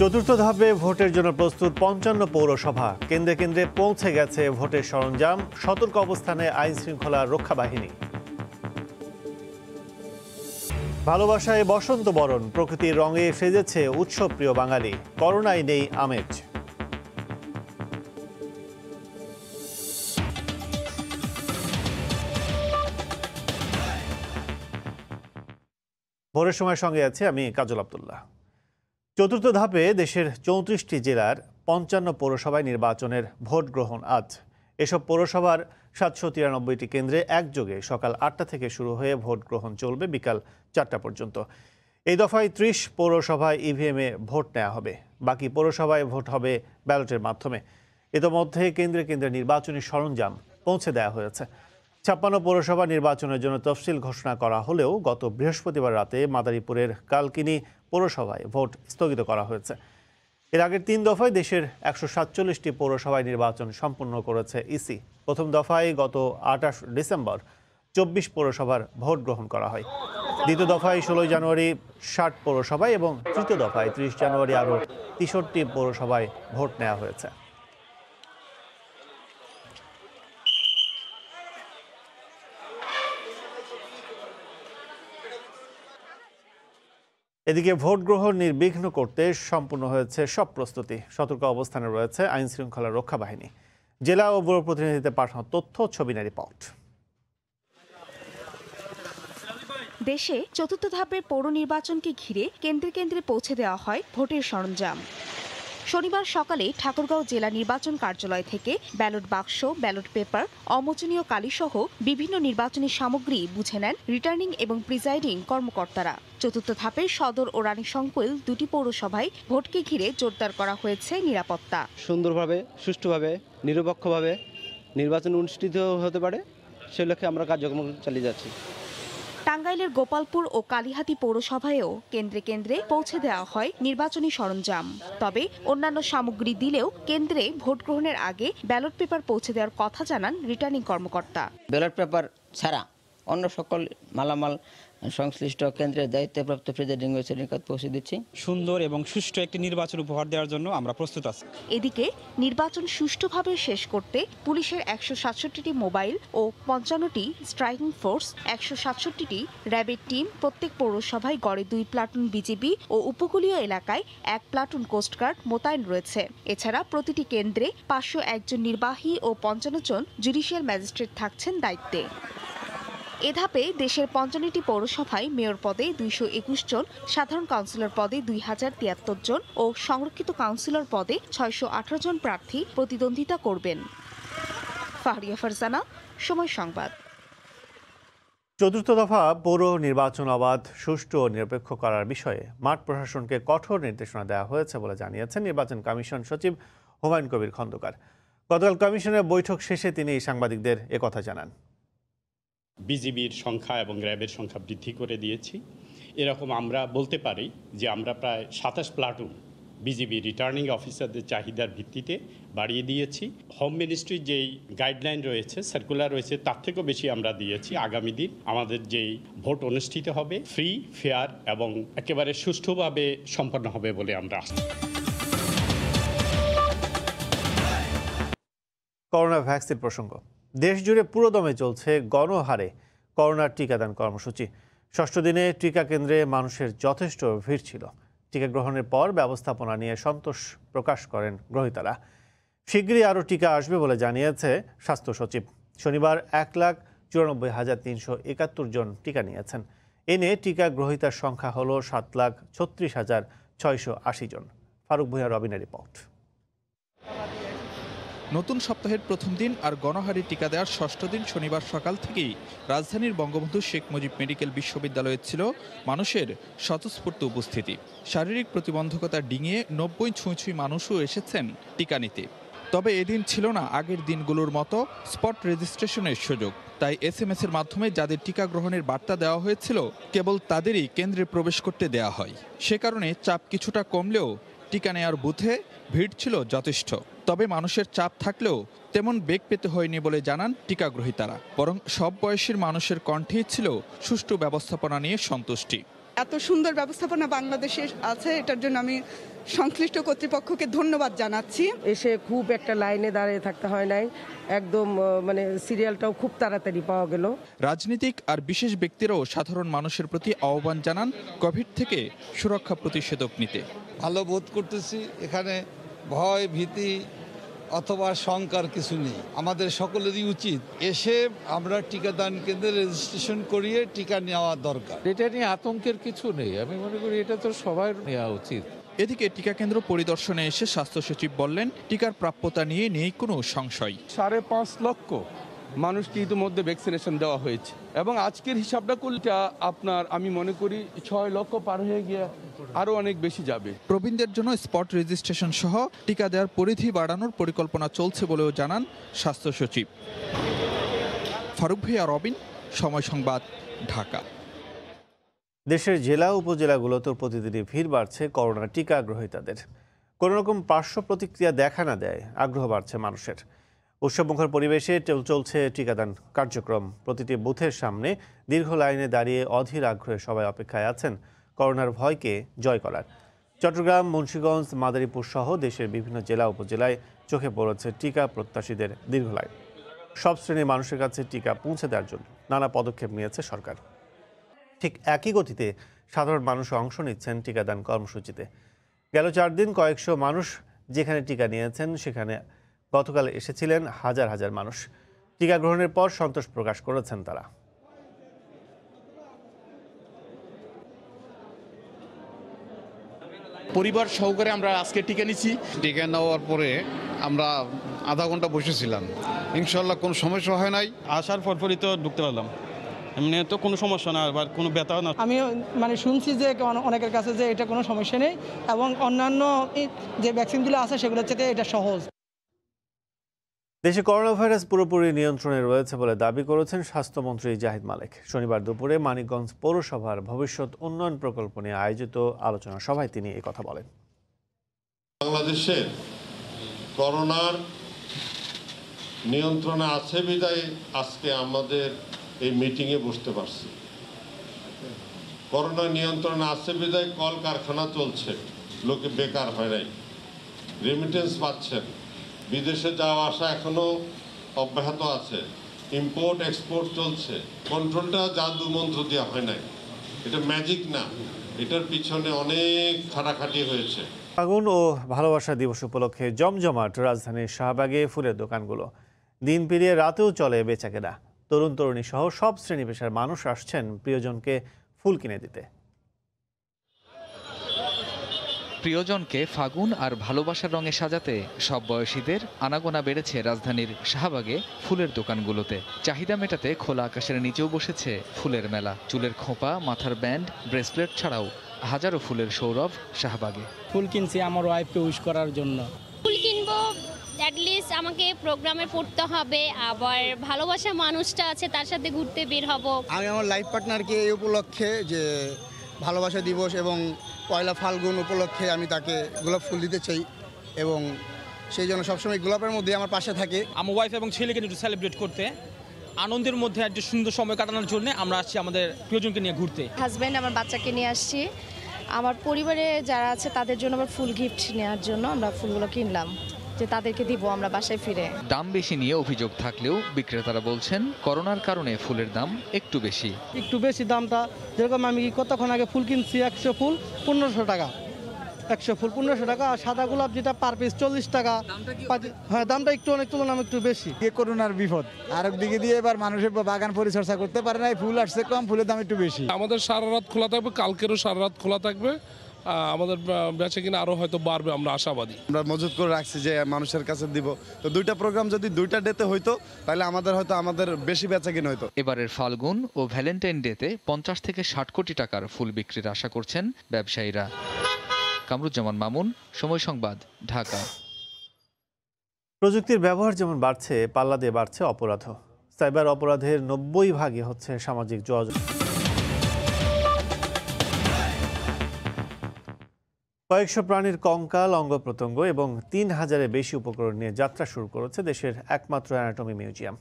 চতুর্থ ধাপে ভোটের জন্য প্রস্তুত ৫৫ পৌরসভা। কেন্দ্রে কেন্দ্রে পৌঁছে গেছে ভোটের সরঞ্জাম। সতর্ক অবস্থানে আইন শৃঙ্খলা রক্ষা বাহিনী। ভালোবাসায় বসন্ত বরণ, প্রকৃতির রঙে সেজেছে উৎসবপ্রিয় বাঙালি। করোনায় নেই আমেজ। ভোরের সময় সঙ্গে আছে আমি কাজল আব্দুল্লাহ। চতুর্থ ধাপে দেশের ৩৪টি জেলার ৫৫ পৌরসভায় নির্বাচনের ভোট গ্রহণ আজ। এসব পৌরসভার ৭৯৩টি কেন্দ্রে একযোগে সকাল ৮টা থেকে শুরু হয়ে ভোট গ্রহণ চলবে বিকাল ৪টা পর্যন্ত। এই দফায় ৩০ পৌরসভায় ইভিএমে ভোট নেওয়া হবে। বাকি পৌরসভায় ভোট হবে ব্যালটের মাধ্যমে। ইতোমধ্যে কেন্দ্রে কেন্দ্রে নির্বাচনী সরঞ্জাম পৌঁছে দেওয়া হয়েছে। ৫৬ পৌরসভা নির্বাচনের জন্য তফসিল ঘোষণা করা হলেও গত বৃহস্পতিবার রাতে মাদারীপুরের কালকিনি পৌরসভায় ভোট স্থগিত করা হয়েছে। এর আগের ৩ দফায় দেশের ১৪৭টি পৌরসভায় নির্বাচন সম্পন্ন করেছে ইসি। প্রথম দফায় গত ২৮ ডিসেম্বর ২৪ পৌরসভার ভোট গ্রহণ করা হয়। দ্বিতীয় দফায় ১৬ জানুয়ারি ৬০ পৌরসভায় এবং তৃতীয় দফায় ৩০ জানুয়ারি আরও ৬৩ পৌরসভায় ভোট নেওয়া হয়েছে। এদিকে ভোট গ্রহণ নির্বিঘ্ন করতে সম্পূর্ণ হয়েছে সব প্রস্তুতি। সতর্ক অবস্থানে রয়েছে আইন শৃঙ্খলা রক্ষা বাহিনী। জেলা ও ব্যুরো প্রতিনিধিদের পাঠানো তথ্য, ছবি নিয়ে রিপোর্ট। দেশে চতুর্থ ধাপের পৌর নির্বাচনকে ঘিরে কেন্দ্রে কেন্দ্রে পৌঁছে দেওয়া হয় ভোটের সরঞ্জাম। শনিবার সকালে ঠাকুরগাঁও জেলা নির্বাচন কার্যালয় থেকে ব্যালট বাক্স, ব্যালট পেপার, অমোচনীয় কালিসহ বিভিন্ন নির্বাচনী সামগ্রী বুঝে নেন রিটার্নিং এবং প্রিজাইডিং কর্মকর্তারা। চতুর্থ ধাপের সদর ও রানীশঙ্কৈল দুটি পৌরসভায় ভোটকে ঘিরে জোরদার করা হয়েছে নিরাপত্তা। সুন্দরভাবে, সুষ্ঠুভাবে, নিরপেক্ষভাবে নির্বাচন অনুষ্ঠিত হতে পারে সে লক্ষ্যে আমরা কার্যক্রম চালিয়ে যাচ্ছি। টাঙ্গাইলের গোপালপুর ও কালিহাতী পৌরসভায়ও কেন্দ্রে কেন্দ্রে পৌঁছে দেওয়া হয় নির্বাচনী সরঞ্জাম। তবে অন্যান্য সামগ্রী দিলেও কেন্দ্রে ভোট গ্রহণের আগে ব্যালট পেপার পৌঁছে দেওয়ার কথা জানান রিটার্নিং কর্মকর্তা। ব্যালট পেপার ছাড়া অন্য সকল মালামাল সংশ্লিষ্ট কেন্দ্রের দায়িত্বপ্রাপ্ত প্রিজাইডিং অফিসারের নিকট পৌঁছে দিচ্ছি। সুন্দর এবং সুষ্ঠু একটি নির্বাচন উপহার দেওয়ার জন্য আমরা প্রস্তুত আছি। এদিকে নির্বাচন সুষ্ঠুভাবে শেষ করতে পুলিশের ১৬৭টি মোবাইল ও ৫৫টি স্ট্রাইকিং ফোর্স, ১৬৭টি র্যাবের টিম, প্রত্যেক পৌরসভায় গড়ে ২ প্লাটুন বিজিবি ও উপকূলীয় এলাকায় ১ প্লাটুন কোস্টগার্ড মোতায়েন রয়েছে। এছাড়া প্রতিটি কেন্দ্রে ৫০১ জন নির্বাহী ও ৫৫ জন জুডিশিয়াল ম্যাজিস্ট্রেট থাকছেন দায়িত্বে। এ ধাপে দেশের ৫৫টি পৌরসভায় মেয়র পদে ২২১ জন, সাধারণ কাউন্সিলর পদে ২০৭৩ জন ও সংরক্ষিত কাউন্সিলর পদে ৬১৮ জন প্রার্থী প্রতিদ্বন্দ্বিতা করবেন। ফাহরিয়া ফারজানা, সময় সংবাদ। চতুর্থ দফা পৌর নির্বাচন অবাধ, সুষ্ঠু ও নিরপেক্ষ করার বিষয়ে মাঠ প্রশাসনকে কঠোর নির্দেশনা দেওয়া হয়েছে বলে জানিয়েছেন নির্বাচন কমিশন সচিব হুমায়ুন কবির খন্দকার। গতকাল কমিশনের বৈঠক শেষে তিনি সাংবাদিকদের একথা জানান। বিজিবির সংখ্যা এবং র্যাবের সংখ্যা বৃদ্ধি করে দিয়েছি। এরকম আমরা বলতে পারি যে আমরা প্রায় ২৭ প্লাটুন বিজিবি রিটার্নিং অফিসারদের চাহিদার ভিত্তিতে বাড়িয়ে দিয়েছি। হোম মিনিস্ট্রির যেই গাইডলাইন রয়েছে, সার্কুলার রয়েছে, তার থেকেও বেশি আমরা দিয়েছি। আগামী দিন আমাদের যেই ভোট অনুষ্ঠিত হবে ফ্রি, ফেয়ার এবং একেবারে সুষ্ঠুভাবে সম্পন্ন হবে বলে আমরা আশা। করোনা ভ্যাকসিন প্রসঙ্গ। দেশ জুড়ে পুরোদমে চলছে গণহারে করোনার টিকাদান কর্মসূচি। ষষ্ঠ দিনে টিকা কেন্দ্রে মানুষের যথেষ্ট ভিড় ছিল। টিকা গ্রহণের পর ব্যবস্থাপনা নিয়ে সন্তোষ প্রকাশ করেন গ্রহীতারা। শীঘ্রই আরও টিকা আসবে বলে জানিয়েছে স্বাস্থ্য সচিব। শনিবার ১,৯৪,৩৭১ জন টিকা নিয়েছেন। এ নিয়ে টিকা গ্রহীতার সংখ্যা হল ৭,৩৬,৬৮০ জন। ফারুক ভূঁইয়া, রবিনের রিপোর্ট। নতুন সপ্তাহের প্রথম দিন আর গণহারে টিকা দেওয়ার ষষ্ঠ দিন শনিবার সকাল থেকেই রাজধানীর বঙ্গবন্ধু শেখ মুজিব মেডিকেল বিশ্ববিদ্যালয়ে ছিল মানুষের স্বতঃস্ফূর্ত উপস্থিতি। শারীরিক প্রতিবন্ধকতা ডিঙিয়ে ৯০ ছুঁই মানুষও এসেছেন টিকা নিতে। তবে এদিন ছিল না আগের দিনগুলোর মতো স্পট রেজিস্ট্রেশনের সুযোগ। তাই SMS এর মাধ্যমে যাদের টিকা গ্রহণের বার্তা দেওয়া হয়েছিল কেবল তাদেরই কেন্দ্রে প্রবেশ করতে দেওয়া হয়। সে কারণে চাপ কিছুটা কমলেও টিকা নেওয়ার বুথে ভিড় ছিল যথেষ্ট। তবে মানুষের চাপ থাকলেও তেমন বেগ পেতে হয়নি বলে জানান টিকা গ্রহীতারা। বরং সব বয়সের মানুষের কণ্ঠেই ছিল সুষ্ঠু ব্যবস্থাপনা নিয়ে সন্তুষ্টি। এত সুন্দর ব্যবস্থাপনা বাংলাদেশে আছে, এটার জন্য আমি সংশ্লিষ্ট কর্তৃপক্ষকে ধন্যবাদ জানাচ্ছি। এসে খুব একটা লাইনে দাঁড়িয়ে থাকতে হয় নাই, একদম মানে সিরিয়ালটাও খুব তাড়াতাড়ি পাওয়া গেল। রাজনীতিক আর বিশেষ ব্যক্তিরাও সাধারণ মানুষের প্রতি আহ্বান জানান কোভিড থেকে সুরক্ষা প্রতিষেধক নিতে। ভালো বোধ করতেছি, এখানে ভয় ভীতি অথবা শঙ্কার কিছু নেই। আমাদের সকলেরই উচিত এসে আমরা টিকাদান কেন্দ্রে রেজিস্ট্রেশন করিয়ে টিকা নেওয়া দরকার। এটা নিয়ে আতঙ্কের কিছু নেই, আমি মনে করি এটা তো সবার নেওয়া উচিত। এদিকে টিকা কেন্দ্র পরিদর্শনে এসে স্বাস্থ্য সচিব বললেন, টিকার প্রাপ্যতা নিয়ে নেই কোনো সংশয়। 5.5 লক্ষ মানুষকে ইতিমধ্যে ভ্যাকসিনেশন দেওয়া হয়েছে এবং আজকের হিসাবটা করলে আপনার আমি মনে করি 6 লক্ষ পার হয়ে গিয়ে আরো অনেক বেশি যাবে। প্রবীণদের জন্য স্পট রেজিস্ট্রেশন সহ টিকা দেওয়ার পরিধি বাড়ানোর পরিকল্পনা চলছে বলেও জানান স্বাস্থ্য সচিব। ফারুক ভাইয়া, রবিন, সময় সংবাদ, ঢাকা। দেশের জেলা উপজেলাগুলোতে প্রতিদিনই ভিড় বাড়ছে করোনা টিকা গ্রহীতাদের। কোনো রকম পার্শ্ব প্রতিক্রিয়া দেখা না দেয় আগ্রহ বাড়ছে মানুষের। উৎসবমুখর পরিবেশে চলছে টিকাদান কার্যক্রম। প্রতিটি বুথের সামনে দীর্ঘ লাইনে দাঁড়িয়ে অধীর আগ্রহে সবাই অপেক্ষায় আছেন করোনার ভয়কে জয় করার। চট্টগ্রাম, মুন্সিগঞ্জ, মাদারীপুর সহ দেশের বিভিন্ন জেলা উপজেলায় চোখে পড়েছে টিকা প্রত্যাশীদের দীর্ঘ লাইন। সব শ্রেণীর মানুষের কাছে টিকা পৌঁছে দেওয়ার জন্য নানা পদক্ষেপ নিয়েছে সরকার। ঠিক একই গতিতে সাধারণ মানুষ অংশ নিচ্ছেন টিকাদান কর্মসূচিতে। গেল 4 দিন কয়েকশো মানুষ যেখানে টিকা নিয়েছেন সেখানে গতকাল এসেছিলেন হাজার হাজার মানুষ। টিকা গ্রহণের পর সন্তোষ প্রকাশ করেছেন তারা। পরিবার সহকারে আমরা আজকে টিকা নিচ্ছি। টিকা নেওয়ার পরে আমরা আধা ঘন্টা বসেছিলাম, ইনশাল্লাহ কোনো সমস্যা হয় নাই। আসার পরপরই তো ঢুকতে পারলাম, এমনি তো কোনো সমস্যা না, আবার কোনো ব্যথাও না। আমি মানে শুনছি যে অনেকের কাছে যে এটা কোনো সমস্যা নেই এবং অন্যান্য যে ভ্যাকসিনগুলো আছে সেগুলোর থেকে এটা সহজ। দেশে করোনা ভাইরাস পুরোপুরি নিয়ন্ত্রণে রয়েছে বলে দাবি করেছেন স্বাস্থ্যমন্ত্রী জাহিদ মালেক। শনিবার দুপুরে মানিকগঞ্জ পৌরসভার ভবিষ্যৎ উন্নয়ন প্রকল্প নিয়ে আয়োজিত আলোচনা সভায় তিনি এই কথা বলেন। বাংলাদেশে করোনার নিয়ন্ত্রণে আছে বিধায় আজকে আমাদের এই মিটিংয়ে বসতে পারছি। করোনা নিয়ন্ত্রণে আছে বিধায় কলকারখানা চলছে, লোকে বেকার হয় নাই, রেমিটেন্স পাচ্ছেন, বিদেশে যাওয়া আসা এখনো অব্যাহত আছে, ইম্পোর্ট এক্সপোর্ট চলছে। কন্ট্রোলটা জাদু মন্ত্র দেওয়া হয় নাই, এটা ম্যাজিক না, এটার পিছনে অনেক খাটাখাটি হয়েছে। ফাগুন ও ভালোবাসা দিবস উপলক্ষে জমজমাট রাজধানীর শাহবাগে ফুলের দোকানগুলো। দিন পেরিয়ে রাতেও চলে বেচাকেনা। তরুণ তরুণী সহ সব শ্রেণী পেশার মানুষ আসছেন প্রিয়জনকে ফুল কিনে দিতে। প্রিয়জনকে ফাগুন আর ভালোবাসার রঙে সাজাতে সব বয়সীদের আনাগোনা বেড়েছে রাজধানীর শাহবাগে ফুলের দোকানগুলোতে। চাহিদা মেটাতে খোলা আকাশের নিচেও বসেছে ফুলের মেলা। চুলের খোঁপা, মাথার ব্যান্ড, ব্রেসলেট ছাড়াও হাজারো ফুলের সৌরভ শাহবাগে। ফুল কিনছি আমার ওয়াইফকে উইশ করার জন্য। ফুল কিনবো, অ্যাটলিস্ট আমাকে প্রোগ্রামে পড়তে হবে, আবার ভালোবাসা মানুষটা আছে তার সাথে ঘুরতে বের হব। আমি আমার লাইফ পার্টনারকে এই উপলক্ষে যে ভালোবাসা দিবস এবং পয়লা ফাল্গুন উপলক্ষে আমি তাকে গোলাপ ফুল দিতে চাই এবং সেই জন্য সবসময় গোলাপের মধ্যে আমার পাশে থাকে। আমার ওয়াইফ এবং ছেলেকে একটু সেলিব্রেট করতে, আনন্দের মধ্যে একটা সুন্দর সময় কাটানোর জন্য আমরা আসছি আমাদের প্রিয়জনকে নিয়ে ঘুরতে। হাজব্যান্ড, আমার বাচ্চাকে নিয়ে আসছি, আমার পরিবারে যারা আছে তাদের জন্য আবার ফুল গিফট নেওয়ার জন্য আমরা ফুলগুলো কিনলাম যে তাদেরকে দিব আমরা বাসায় ফিরে। দাম বেশি নিয়ে অভিযোগ থাকলেও বিক্রেতারা বলছেন করোনার কারণে ফুলের দাম একটু বেশি দামটা যেরকম আমি কতক্ষণ আগে ফুল কিনছি 100 ফুল 1500 টাকা, 100 ফুল 1500 টাকা, আর সাদা গোলাপ যেটা পার পিস 40 টাকা। হ্যাঁ, দামটা একটু অনেক তুলনায় একটু বেশি। করোনার বিপদ আর একদিকে দিয়ে এবার মানুষের বাগান পরিচর্যা করতে পারে না, ফুল আসছে কম, ফুলের দাম একটু বেশি। আমাদের সারা রাত খোলা থাকবে, কালকেরও সারা রাত খোলা থাকবে, আমাদের বেচা কিনা আরো হয়তো বাড়বে, আমরা আশাবাদী। আমরা মজুত করে রাখছি যে মানুষের কাছে দিব, তো 2টা প্রোগ্রাম যদি 2টা ডেতে হইতো তাহলে আমাদের বেশি বেচা কিনা হইতো। এবারের ফাল্গুন ও ভ্যালেন্টাইন ডেতে 50 থেকে 60 কোটি টাকার ফুল বিক্রির আশা করছেন ব্যবসায়ীরা। কামরুজ্জামান মামুন, সময় সংবাদ, ঢাকা। প্রযুক্তির ব্যবহার যেমন বাড়ছে, পাল্লা দিয়ে বাড়ছে অপরাধও। সাইবার অপরাধের 90% হচ্ছে সামাজিক যোগাযোগ। কয়েকশো প্রাণীর কঙ্কাল, অঙ্গ প্রত্যঙ্গ এবং 3000-এর বেশি উপকরণ নিয়ে যাত্রা শুরু করেছে দেশের একমাত্র অ্যানাটমি মিউজিয়াম।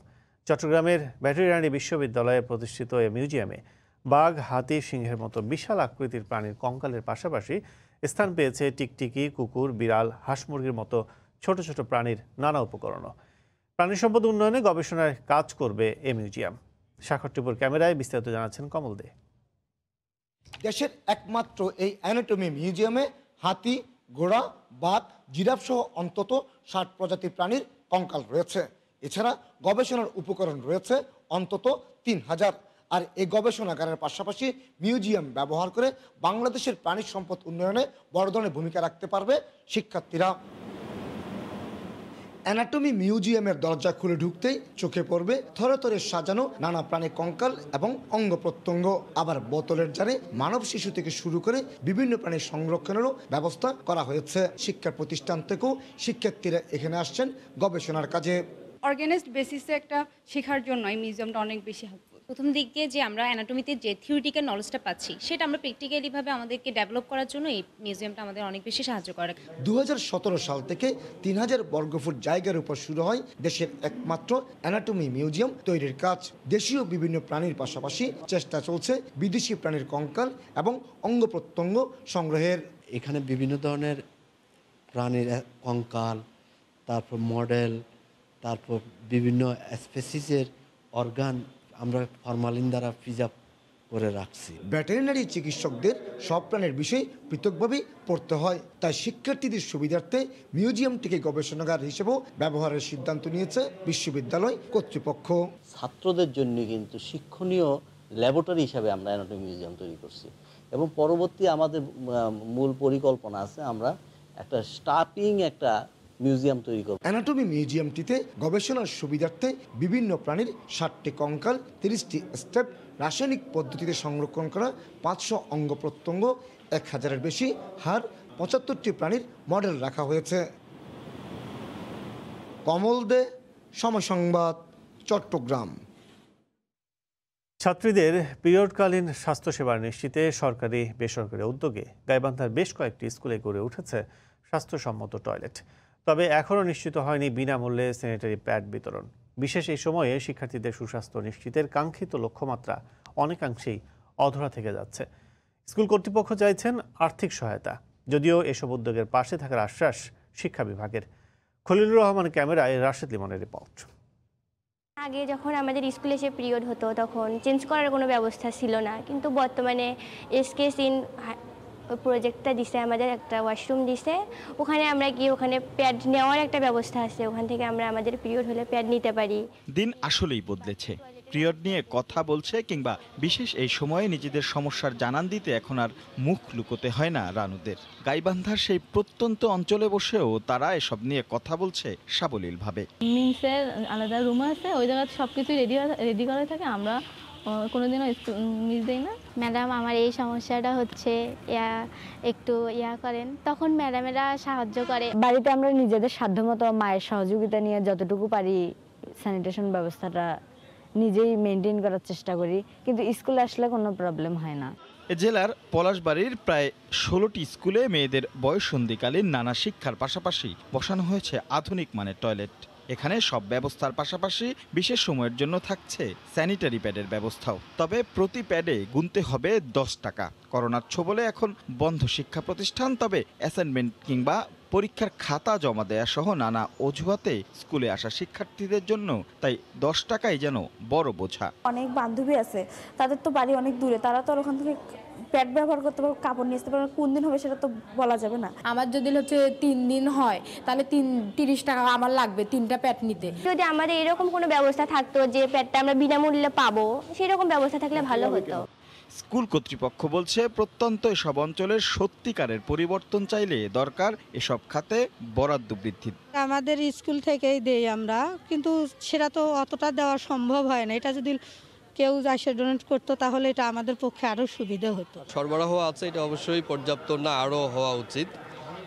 চট্টগ্রামের ভেটেরিনারি বিশ্ববিদ্যালয়ে প্রতিষ্ঠিত এই মিউজিয়ামে বাঘ, হাতি, সিংহের মতো বিশাল আকৃতির প্রাণীর কঙ্কালের পাশাপাশি স্থান পেয়েছে টিকটিকি, কুকুর, বিড়াল, হাঁস মুরগির মতো ছোট ছোট প্রাণীর নানা উপকরণও। প্রাণী সম্পদ উন্নয়নে গবেষণায় কাজ করবে এ মিউজিয়াম। স্বাক্ষর টিপুর ক্যামেরায় বিস্তারিত জানাচ্ছেন কমল দে। দেশের একমাত্র এই অ্যানাটমি মিউজিয়ামে হাতি, ঘোড়া, বাঘ, জিরাফ সহ অন্তত ৬০ প্রজাতির প্রাণীর কঙ্কাল রয়েছে। এছাড়া গবেষণার উপকরণ রয়েছে অন্তত ৩,০০০। আর এই গবেষণাগারের পাশাপাশি মিউজিয়াম ব্যবহার করে বাংলাদেশের প্রাণী সম্পদ উন্নয়নে বড় ধরনের ভূমিকা রাখতে পারবে শিক্ষার্থীরা। অ্যানাটমি মিউজিয়ামের দরজা খুলে ঢুকতেই চোখে পড়বে থরে থরে সাজানো নানা প্রাণী কঙ্কাল এবং অঙ্গ প্রত্যঙ্গ। আবার বোতলের জারে মানব শিশু থেকে শুরু করে বিভিন্ন প্রাণীর সংরক্ষণেরও ব্যবস্থা করা হয়েছে। শিক্ষা প্রতিষ্ঠান থেকেও শিক্ষার্থীরা এখানে আসছেন গবেষণার কাজে। অর্গানাইজড বেসিসে একটা শেখার জন্য এই মিউজিয়ামটা অনেক বেশি হেল্পফুল। প্রথম দিক দিয়ে যে আমরা অ্যানাটমিতে যে থিওরিটিক্যাল নলেজটা পাচ্ছি সেটা আমরা প্র্যাকটিক্যালিভাবে আমাদেরকে ডেভেলপ করার জন্য এই মিউজিয়ামটা আমাদের অনেক বেশি সাহায্য করে। 2017 সাল থেকে 3000 বর্গফুট জায়গার উপর শুরু হয় দেশের একমাত্র অ্যানাটমি মিউজিয়াম তৈরির কাজ। দেশীয় বিভিন্ন প্রাণীর পাশাপাশি চেষ্টা চলছে বিদেশি প্রাণীর কঙ্কাল এবং অঙ্গ প্রত্যঙ্গ সংগ্রহের। এখানে বিভিন্ন ধরনের প্রাণীর কঙ্কাল, তারপর মডেল, তারপর বিভিন্ন স্পেসিসের অর্গান আমরা ফরমালিন দ্বারা প্রিজার্ভ করে রাখছি। ভেটেরিনারি চিকিৎসকদের সব প্রাণীর বিষয় পৃথকভাবেই পড়তে হয়, তাই শিক্ষার্থীদের সুবিধার্থে মিউজিয়ামটিকে গবেষণাগার হিসেবেও ব্যবহারের সিদ্ধান্ত নিয়েছে বিশ্ববিদ্যালয় কর্তৃপক্ষ। ছাত্রদের জন্য কিন্তু শিক্ষণীয় ল্যাবরেটরি হিসাবে আমরা অ্যানাটমি মিউজিয়াম তৈরি করছি এবং পরবর্তী আমাদের মূল পরিকল্পনা আছে আমরা একটা স্টাফিং একটা মিউজিয়াম তৈরি করব। অ্যানাটমি মিউজিয়ামটিতে গবেষণার সুবিধার্থে বিভিন্ন প্রাণীর 60টি কঙ্কাল, 30টি স্টেপ, রাসায়নিক পদ্ধতিতে সংরক্ষণ করা 500 অঙ্গ প্রত্যঙ্গ, 1000-এর বেশি হাড়, 75টি প্রাণীর মডেল রাখা হয়েছে। কমল দে, সময় সংবাদ, চট্টগ্রাম। ছাত্রীদের পিরিয়ডকালীন স্বাস্থ্যসেবা নিশ্চিতে সরকারি বেসরকারি উদ্যোগে গাইবান্ধার বেশ কয়েকটি স্কুলে গড়ে উঠেছে স্বাস্থ্যসম্মত টয়লেট। তবে এখনও নিশ্চিত হয়নি বিনামূল্যে স্যানিটারি প্যাড বিতরণ। বিশেষ এই সময়ে শিক্ষার্থীদের সুস্বাস্থ্য নিশ্চিতের কাঙ্ক্ষিত লক্ষ্যমাত্রা অনেকাংশেই অধরা থেকে যাচ্ছে। স্কুল কর্তৃপক্ষ চাইছেন আর্থিক সহায়তা, যদিও এসব উদ্যোগের পাশে থাকার আশ্বাস শিক্ষা বিভাগের। খলিলুর রহমান ক্যামেরায় রাশেদ লিমনের রিপোর্ট। আগে যখন আমাদের স্কুলে এসে পিরিয়ড হতো তখন চেঞ্জ করার কোনো ব্যবস্থা ছিল না, কিন্তু বর্তমানে এসকেস ইন প্রজেক্টটা দিছে, আমাদের একটা ওয়াশরুম দিছে, ওখানে আমরা গিয়ে ওখানে প্যাড নেওয়ার একটা ব্যবস্থা আছে, ওখান থেকে আমরা আমাদের পিরিয়ড হলে প্যাড নিতে পারি। দিন আসলেই বদলেছে। পিরিয়ড নিয়ে কথা বলছে কিংবা বিশেষ এই সময়ে নিজেদের সমস্যার জানান দিতে এখন আর মুখ লুকোতে হয় না রানুদের। গাইবান্ধার সেই প্রত্যন্ত অঞ্চলে বসেও তারা এসব নিয়ে কথা বলছে সাবলীলভাবে। মিন্সের আলাদা রুম আছে, ওই জায়গায় সব কিছু রেডি করা থাকে, আমরা কোনোদিনও মিস দেই না। ম্যাডাম আমার এই সমস্যাটা হচ্ছে, একটু করেন, তখন ম্যাডামেরা সাহায্য করে। বাড়িতে আমরা নিজেদের সাধ্যমতো মায়ের সহযোগিতা নিয়ে যতটুকু পারি স্যানিটেশন ব্যবস্থাটা নিজেই মেনটেন করার চেষ্টা করি, কিন্তু স্কুলে আসলে কোনো প্রবলেম হয় না। এ জেলার পলাশবাড়ির প্রায় 16টি স্কুলে মেয়েদের বয়ঃসন্ধিকালীন নানা শিক্ষার পাশাপাশি বসানো হয়েছে আধুনিক মানের টয়লেট। এখানে সব ব্যবস্থার পাশাপাশি বিশেষ সময়ের জন্য থাকছে স্যানিটারি প্যাডের ব্যবস্থাও। তবে প্রতি প্যাডে গুনতে হবে 10 টাকা। করোনার ছোবলে এখন বন্ধ শিক্ষা প্রতিষ্ঠান, তবে অ্যাসাইনমেন্ট কিংবা পরীক্ষার খাতা জমা দেয়া সহ নানা অজুহাতে স্কুলে আসা শিক্ষার্থীদের জন্য তাই 10 টাকাই যেন বড় বোঝা। অনেক বান্ধবী আছে, তাদের তো বাড়ি অনেক দূরে, তারা তো ওখান থেকে প্যাড ব্যবহার করতে পারবে, কাপড় নিয়ে আসতে পারবে, কোন দিন হবে সেটা তো বলা যাবে না। আমার যদি 3 দিন হয় তাহলে 30 টাকা আমার লাগবে 3টা প্যাড নিতে। যদি আমাদের এরকম কোনো ব্যবস্থা থাকতো যে প্যাডটা আমরা বিনামূল্যে পাবো, সেরকম ব্যবস্থা থাকলে ভালো হতো। স্কুল কর্তৃপক্ষ বলছে প্রত্যন্ত এসব অঞ্চলের সত্যিকারের পরিবর্তন চাইলে দরকার এসব খাতে বরাদ্দ বৃদ্ধি। আমাদের স্কুল থেকেই দেই আমরা, কিন্তু সেটা তো অতটা দেওয়া সম্ভব হয় না। এটা যদি কেউ এসে ডোনেট করতো তাহলে এটা আমাদের পক্ষে আরও সুবিধা হতো। সরবরাহ আছে, এটা অবশ্যই পর্যাপ্ত না, আরও হওয়া উচিত।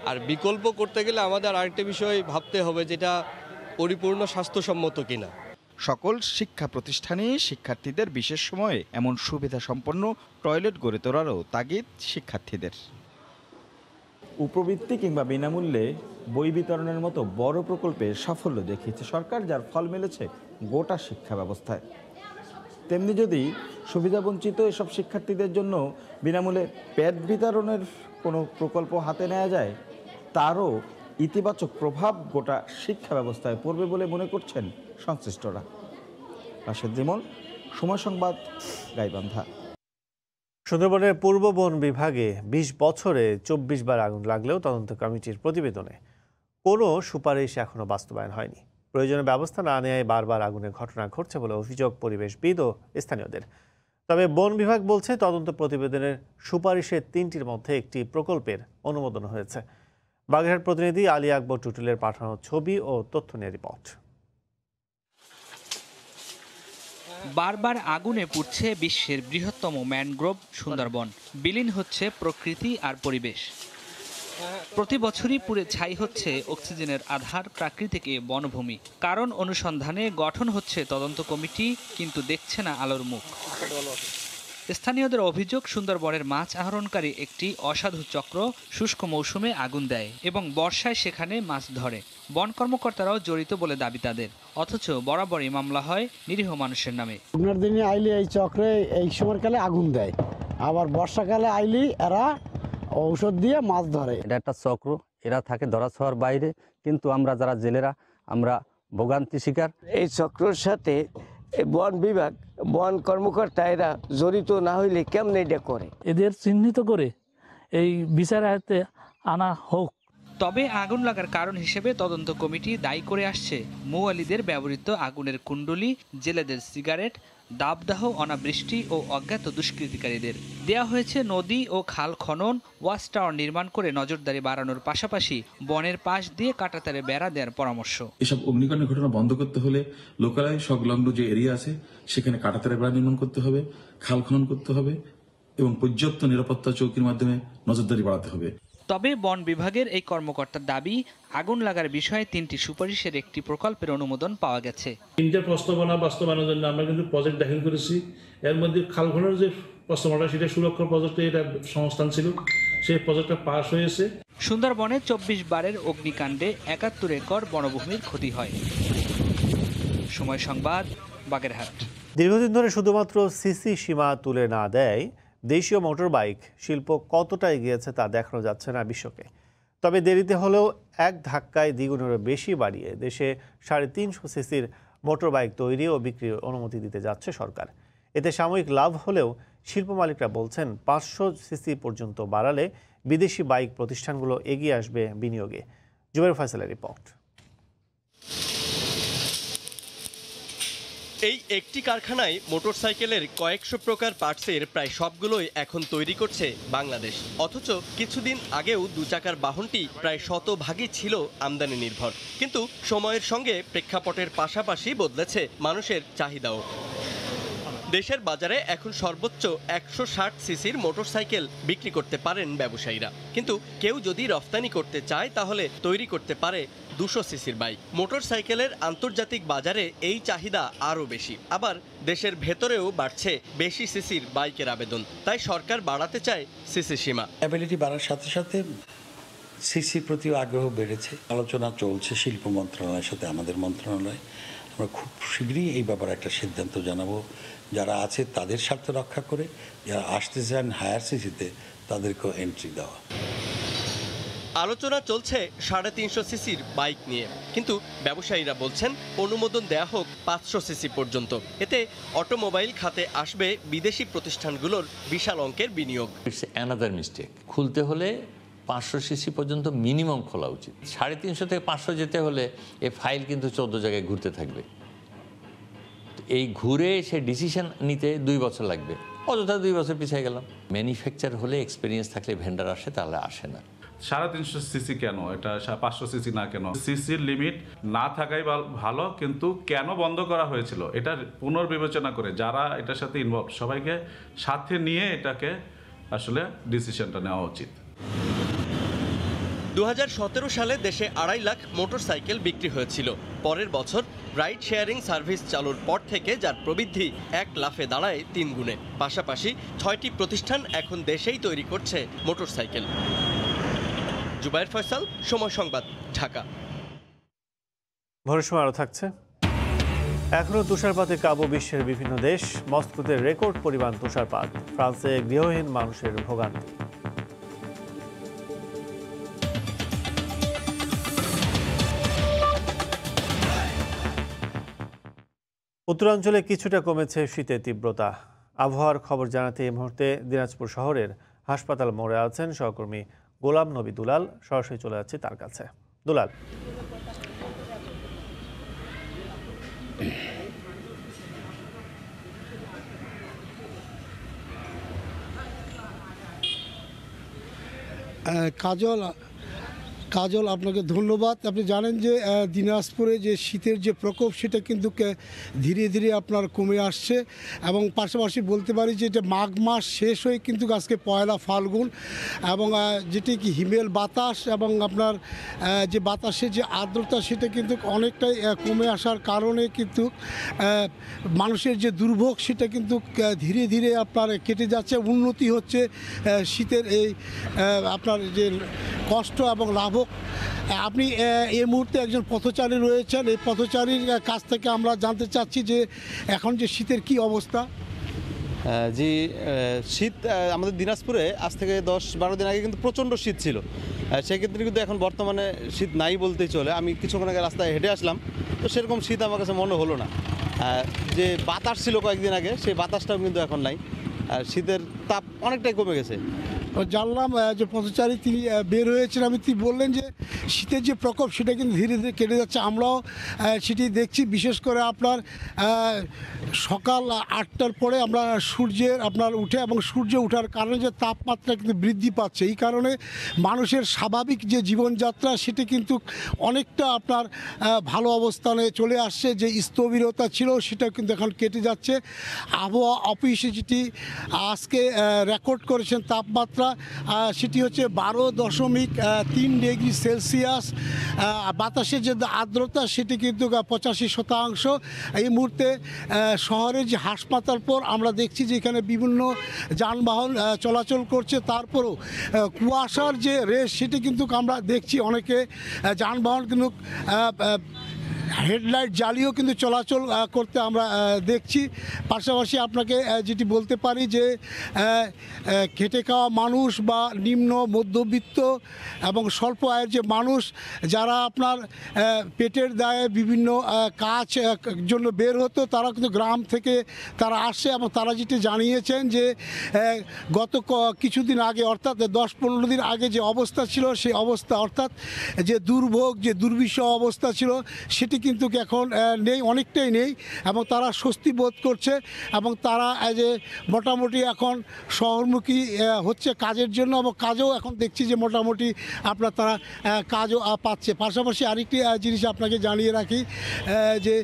আর বিকল্প করতে গেলে আমাদের আরেকটা বিষয় ভাবতে হবে, যেটা পরিপূর্ণ স্বাস্থ্যসম্মত কিনা। সকল শিক্ষা প্রতিষ্ঠানেই শিক্ষার্থীদের বিশেষ সময়ে এমন সুবিধা সম্পন্ন টয়লেট গড়ে তোলারও তাগিদ শিক্ষার্থীদের। উপবৃত্তি কিংবা বিনামূল্যে বই বিতরণের মতো বড় প্রকল্পে সাফল্য দেখিয়েছে সরকার, যার ফল মিলেছে গোটা শিক্ষা ব্যবস্থায়। তেমনি যদি সুবিধাবঞ্চিত এসব শিক্ষার্থীদের জন্য বিনামূল্যে প্যাড বিতরণের কোনো প্রকল্প হাতে নেওয়া যায়, তারও ইতিবাচক প্রভাব গোটা শিক্ষা ব্যবস্থায় পড়বে বলে মনে করছেন সংশ্লিষ্টরা। রাশেদ জিমন, সময় সংবাদ, গাইবান্ধা। সুন্দরবনের পূর্ব বন বিভাগে ২০ বছরে ২৪ বার আগুন লাগলেও তদন্ত কমিটির প্রতিবেদনে কোনো সুপারিশ এখনও বাস্তবায়ন হয়নি। প্রয়োজনীয় ব্যবস্থা না নেওয়ায় বারবার আগুনের ঘটনা ঘটছে বলে অভিযোগ পরিবেশবিদ ও স্থানীয়দের। তবে বন বিভাগ বলছে তদন্ত প্রতিবেদনের সুপারিশের ৩টির মধ্যে একটি প্রকল্পের অনুমোদন হয়েছে। বাগেরহাট প্রতিনিধি আলী আকবর টুটুলের পাঠানো ছবি ও তথ্য নিয়ে রিপোর্ট। বারবার আগুনে পুড়ছে বিশ্বের বৃহত্তম ম্যানগ্রোভ সুন্দরবন। বিলীন হচ্ছে প্রকৃতি আর পরিবেশ। প্রতি বছরই পুড়ে ছাই হচ্ছে অক্সিজেনের আধার প্রাকৃতিক এ বনভূমি। কারণ অনুসন্ধানে গঠন হচ্ছে তদন্ত কমিটি, কিন্তু দেখছে না আলোর মুখ। স্থানীয়দের অভিযোগ, সুন্দরবনের মাছ আহরণকারী একটি অসাধু চক্র শুষ্ক মৌসুমে আগুন দেয় এবং বর্ষায় সেখানে মাছ ধরে। বন কর্মকর্তারাও জড়িত বলে দাবি তাদের, অথচ বরাবরই মামলা হয় নিরীহ মানুষের নামে। আপনার দিনে আইলি এই চক্রে এই সময়কালে আগুন দেয়, আবার বর্ষাকালে আইলি এরা ঔষধ দিয়ে মাছ ধরে। এটা একটা চক্র, এরা থাকে ধরাছোঁয়ার বাইরে, কিন্তু আমরা যারা জেলেরা আমরা ভোগান্তি শিকার। এই চক্রের সাথে বন বিভাগ, বন কর্মকর্তা এরা জড়িত না হইলে কেমনে এটা করে? এদের চিহ্নিত করে এই বিচার আয়ত্তে আনা হোক। তবে আগুন লাগার কারণ হিসেবে তদন্ত কমিটি দায়ী করে আসছে মৌয়ালিদের ব্যবহৃত আগুনের কুণ্ডলি, জেলেদের সিগারেট, দাবদাহ, অনাবৃষ্টি ও অজ্ঞাত দুষ্কৃতিকারীদের। দেয়া হয়েছে নদী ও খাল খনন, ওয়াচ টাওয়ার নির্মাণ করে নজরদারি বাড়ানোর পাশাপাশি বনের পাশ দিয়ে কাঁটাতারে বেড়া দেওয়ার পরামর্শ। এসব অগ্নিকাণ্ডের ঘটনা বন্ধ করতে হলে লোকালয় সংলগ্ন যে এরিয়া আছে সেখানে কাঁটাতারে বেড়া নির্মাণ করতে হবে, খাল খনন করতে হবে এবং পর্যাপ্ত নিরাপত্তা চৌকির মাধ্যমে নজরদারি বাড়াতে হবে। তবে বন বিভাগের এই কর্মকর্তার দাবি, আগুন লাগার বিষয়ে 3টি সুপারিশের একটি প্রকল্পের অনুমোদন পাওয়া গেছে। 3টে প্রস্তাবনা বাস্তবায়নের জন্য আমরা কিন্তু প্রজেক্ট দাখিল করেছি। এর মধ্যে খাল খননের যে প্রস্তাবনাটা, সেটা সুরক্ষা প্রজেক্টে এটা সংস্থান ছিল, সেই প্রজেক্টটা পাস হয়েছে। সুন্দরবনে 24 বারের অগ্নিকাণ্ডে 71 একর বনভূমির ক্ষতি হয়। সময় সংবাদ, বাগেরহাট। দীর্ঘদিন ধরে শুধুমাত্র সিসি সীমা তুলে না দেয় দেশীয় মোটরবাইক শিল্প কতটা এগিয়েছে তা দেখানো যাচ্ছে না বিশ্বকে। তবে দেরিতে হলেও এক ধাক্কায় দ্বিগুণেরও বেশি বাড়িয়ে দেশে 350 সিসির মোটরবাইক তৈরি ও বিক্রির অনুমতি দিতে যাচ্ছে সরকার। এতে সাময়িক লাভ হলেও শিল্প মালিকরা বলছেন 500 সিসি পর্যন্ত বাড়ালে বিদেশি বাইক প্রতিষ্ঠানগুলো এগিয়ে আসবে বিনিয়োগে। জুবের ফয়সালের রিপোর্ট। এই একটি কারখানায় মোটরসাইকেলের কয়েকশো প্রকার পার্টসের প্রায় সবগুলোই এখন তৈরি করছে বাংলাদেশ। অথচ কিছুদিন আগেও 2 চাকার বাহনটি প্রায় শতভাগই ছিল আমদানি নির্ভর। কিন্তু সময়ের সঙ্গে প্রেক্ষাপটের পাশাপাশি বদলেছে মানুষের চাহিদাও। দেশের বাজারে এখন সর্বোচ্চ 160 সিসির মোটরসাইকেল বিক্রি করতে পারেন ব্যবসায়ীরা। কিন্তু কেউ যদি রফতানি করতে চায় তাহলে তৈরি করতে পারে 200 সিসির বাইক। মোটরসাইকেলের আন্তর্জাতিক বাজারে এই চাহিদা আরও বেশি। আবার দেশের ভেতরেও বাড়ছে বেশি সিসির বাইকের আবেদন। তাই সরকার বাড়াতে চায় সিসি সীমা। অ্যাবিলিটি বাড়ার সাথে সাথে সিসির প্রতিও আগ্রহ বেড়েছে। আলোচনা চলছে শিল্প মন্ত্রণালয়ের সাথে আমাদের মন্ত্রণালয়। আমরা খুব শীঘ্রই এই ব্যাপারে একটা সিদ্ধান্ত জানাবো। যারা আছে তাদের স্বার্থ রক্ষা করে, যারা আসতে চান হায়ার সিসিতে তাদেরকেও এন্ট্রি দেওয়া। আলোচনা চলছে 350 সিসির বাইক নিয়ে, কিন্তু ব্যবসায়ীরা বলছেন অনুমোদন দেয়া হোক 500 সিসি পর্যন্ত। এতে অটোমোবাইল খাতে আসবে বিদেশি প্রতিষ্ঠানগুলোর বিশাল অঙ্কের বিনিয়োগ। It's another mistake. খুলতে হলে 500 সিসি পর্যন্ত মিনিমাম খোলা উচিত। 350 থেকে 500 যেতে হলে এই ফাইল কিন্তু 14 জায়গায় ঘুরতে থাকবে। এই ঘুরে সে ডিসিশন নিতে 2 বছর লাগবে, অযথা 2 বছর পিছিয়ে গেলাম। ম্যানুফ্যাকচার হলে এক্সপিরিয়েন্স থাকলে ভেন্ডার আসে, তাহলে আসে না। 350 সিসি কেন, এটা 500 সিসি না কেন? সিসির লিমিট না থাকাই ভালো, কিন্তু কেন বন্ধ করা হয়েছিল এটা পুনর্বিবেচনা করে যারা এটার সাথে ইনভলভ সবাইকে সাথে নিয়ে এটাকে আসলে ডিসিশনটা নেওয়া উচিত। 2017 সালে দেশে 2.5 লাখ মোটরসাইকেল বিক্রি হয়েছিল। পরের বছর রাইড শেয়ারিং সার্ভিস চালুর পর থেকে যার প্রবৃদ্ধি 1 লাফে দাঁড়ায় 3 গুণে। পাশাপাশি 6টি প্রতিষ্ঠান এখন দেশেই তৈরি করছে মোটরসাইকেল। জুবায়ের ফয়সাল, সময় সংবাদ, ঢাকা। ভোরের সময় আরও থাকছে। এখনও তুষারপাতে কাবু বিশ্বের বিভিন্ন দেশ। মস্কোতে রেকর্ড পরিমাণ তুষারপাত। ফ্রান্সে গৃহহীন মানুষের ভোগান্তি। উত্তরাঞ্চলে কিছুটা কমেছে শীতের তীব্রতা। আবহাওয়ার খবর জানাতে এই মুহূর্তে দিনাজপুর শহরের হাসপাতাল মোড়ে আছেন সহকর্মী গোলাম নবী দুলাল। সরাসরি চলে যাচ্ছি তার কাছে। দুলাল, কাজল আপনাকে ধন্যবাদ। আপনি জানেন যে দিনাজপুরে যে শীতের যে প্রকোপ সেটা কিন্তু ধীরে ধীরে আপনার কমে আসছে এবং পাশাপাশি বলতে পারি যে এটা মাঘ মাস শেষ হয়ে কিন্তু আজকে পয়লা ফাল্গুন এবং যেটি কি হিমেল বাতাস এবং আপনার যে বাতাসের যে আর্দ্রতা সেটা কিন্তু অনেকটাই কমে আসার কারণে কিন্তু মানুষের যে দুর্ভোগ সেটা কিন্তু ধীরে ধীরে আপনার কেটে যাচ্ছে, উন্নতি হচ্ছে শীতের এই আপনার যে কষ্ট এবং লাভ। আপনি এই মুহূর্তে একজন পথচারী রয়েছেন, এই পথচারীর কাছ থেকে আমরা জানতে চাচ্ছি যে এখন যে শীতের কি অবস্থা। জি, শীত আমাদের দিনাজপুরে আজ থেকে 10-12 দিন আগে কিন্তু প্রচণ্ড শীত ছিল, সেক্ষেত্রে কিন্তু এখন বর্তমানে শীত নাই বলতেই চলে। আমি কিছুক্ষণ আগে রাস্তায় হেঁটে আসলাম, তো সেরকম শীত আমার কাছে মনে হলো না। যে বাতাস ছিল কয়েকদিন আগে সেই বাতাসটাও কিন্তু এখন নাই, শীতের তাপ অনেকটাই কমে গেছে। জানলাম যে পথচারী তিনি বের হয়েছেন, তিনি বললেন যে শীতের যে প্রকোপ সেটা কিন্তু ধীরে ধীরে কেটে যাচ্ছে। আমরাও সেটি দেখছি, বিশেষ করে আপনার সকাল 8টার পরে আমরা সূর্যের আপনার উঠে এবং সূর্য ওঠার কারণে যে তাপমাত্রা কিন্তু বৃদ্ধি পাচ্ছে, এই কারণে মানুষের স্বাভাবিক যে জীবনযাত্রা সেটি কিন্তু অনেকটা আপনার ভালো অবস্থানে চলে আসছে। যে স্থবিরতা ছিল সেটা কিন্তু এখন কেটে যাচ্ছে। আবহাওয়া অফিসে যেটি আজকে রেকর্ড করেছেন তাপমাত্রা সেটি হচ্ছে 12.3 ডিগ্রি সেলসিয়াস। বাতাসের যে আর্দ্রতা সেটি কিন্তু 85%। এই মুহূর্তে শহরের যে হাসপাতাল পর আমরা দেখছি যে এখানে বিভিন্ন যানবাহন চলাচল করছে, তারপরেও কুয়াশার যে রেস সেটি কিন্তু আমরা দেখছি। অনেকে যানবাহন কিন্তু হেডলাইট জ্বালিয়েও কিন্তু চলাচল করতে আমরা দেখছি। পাশাপাশি আপনাকে যেটি বলতে পারি যে খেটে খাওয়া মানুষ বা নিম্ন মধ্যবিত্ত এবং স্বল্প আয়ের যে মানুষ যারা আপনার পেটের দায়ে বিভিন্ন কাজ জন্য বের হতো, তারা কিন্তু গ্রাম থেকে তারা আসছে এবং তারা যেটি জানিয়েছেন যে গত কিছুদিন আগে অর্থাৎ 10-15 দিন আগে যে অবস্থা ছিল সেই অবস্থা অর্থাৎ যে দুর্ভোগ যে দুর্বিষহ অবস্থা ছিল সেটি কিন্তু এখন নেই, অনেকটাই নেই এবং তারা স্বস্তি বোধ করছে এবং তারা যে মোটামুটি এখন শহরমুখী হচ্ছে কাজের জন্য এবং কাজও এখন দেখছি যে মোটামুটি আপনার তারা কাজও পাচ্ছে। পাশাপাশি আরেকটি জিনিস আপনাকে জানিয়ে রাখি যে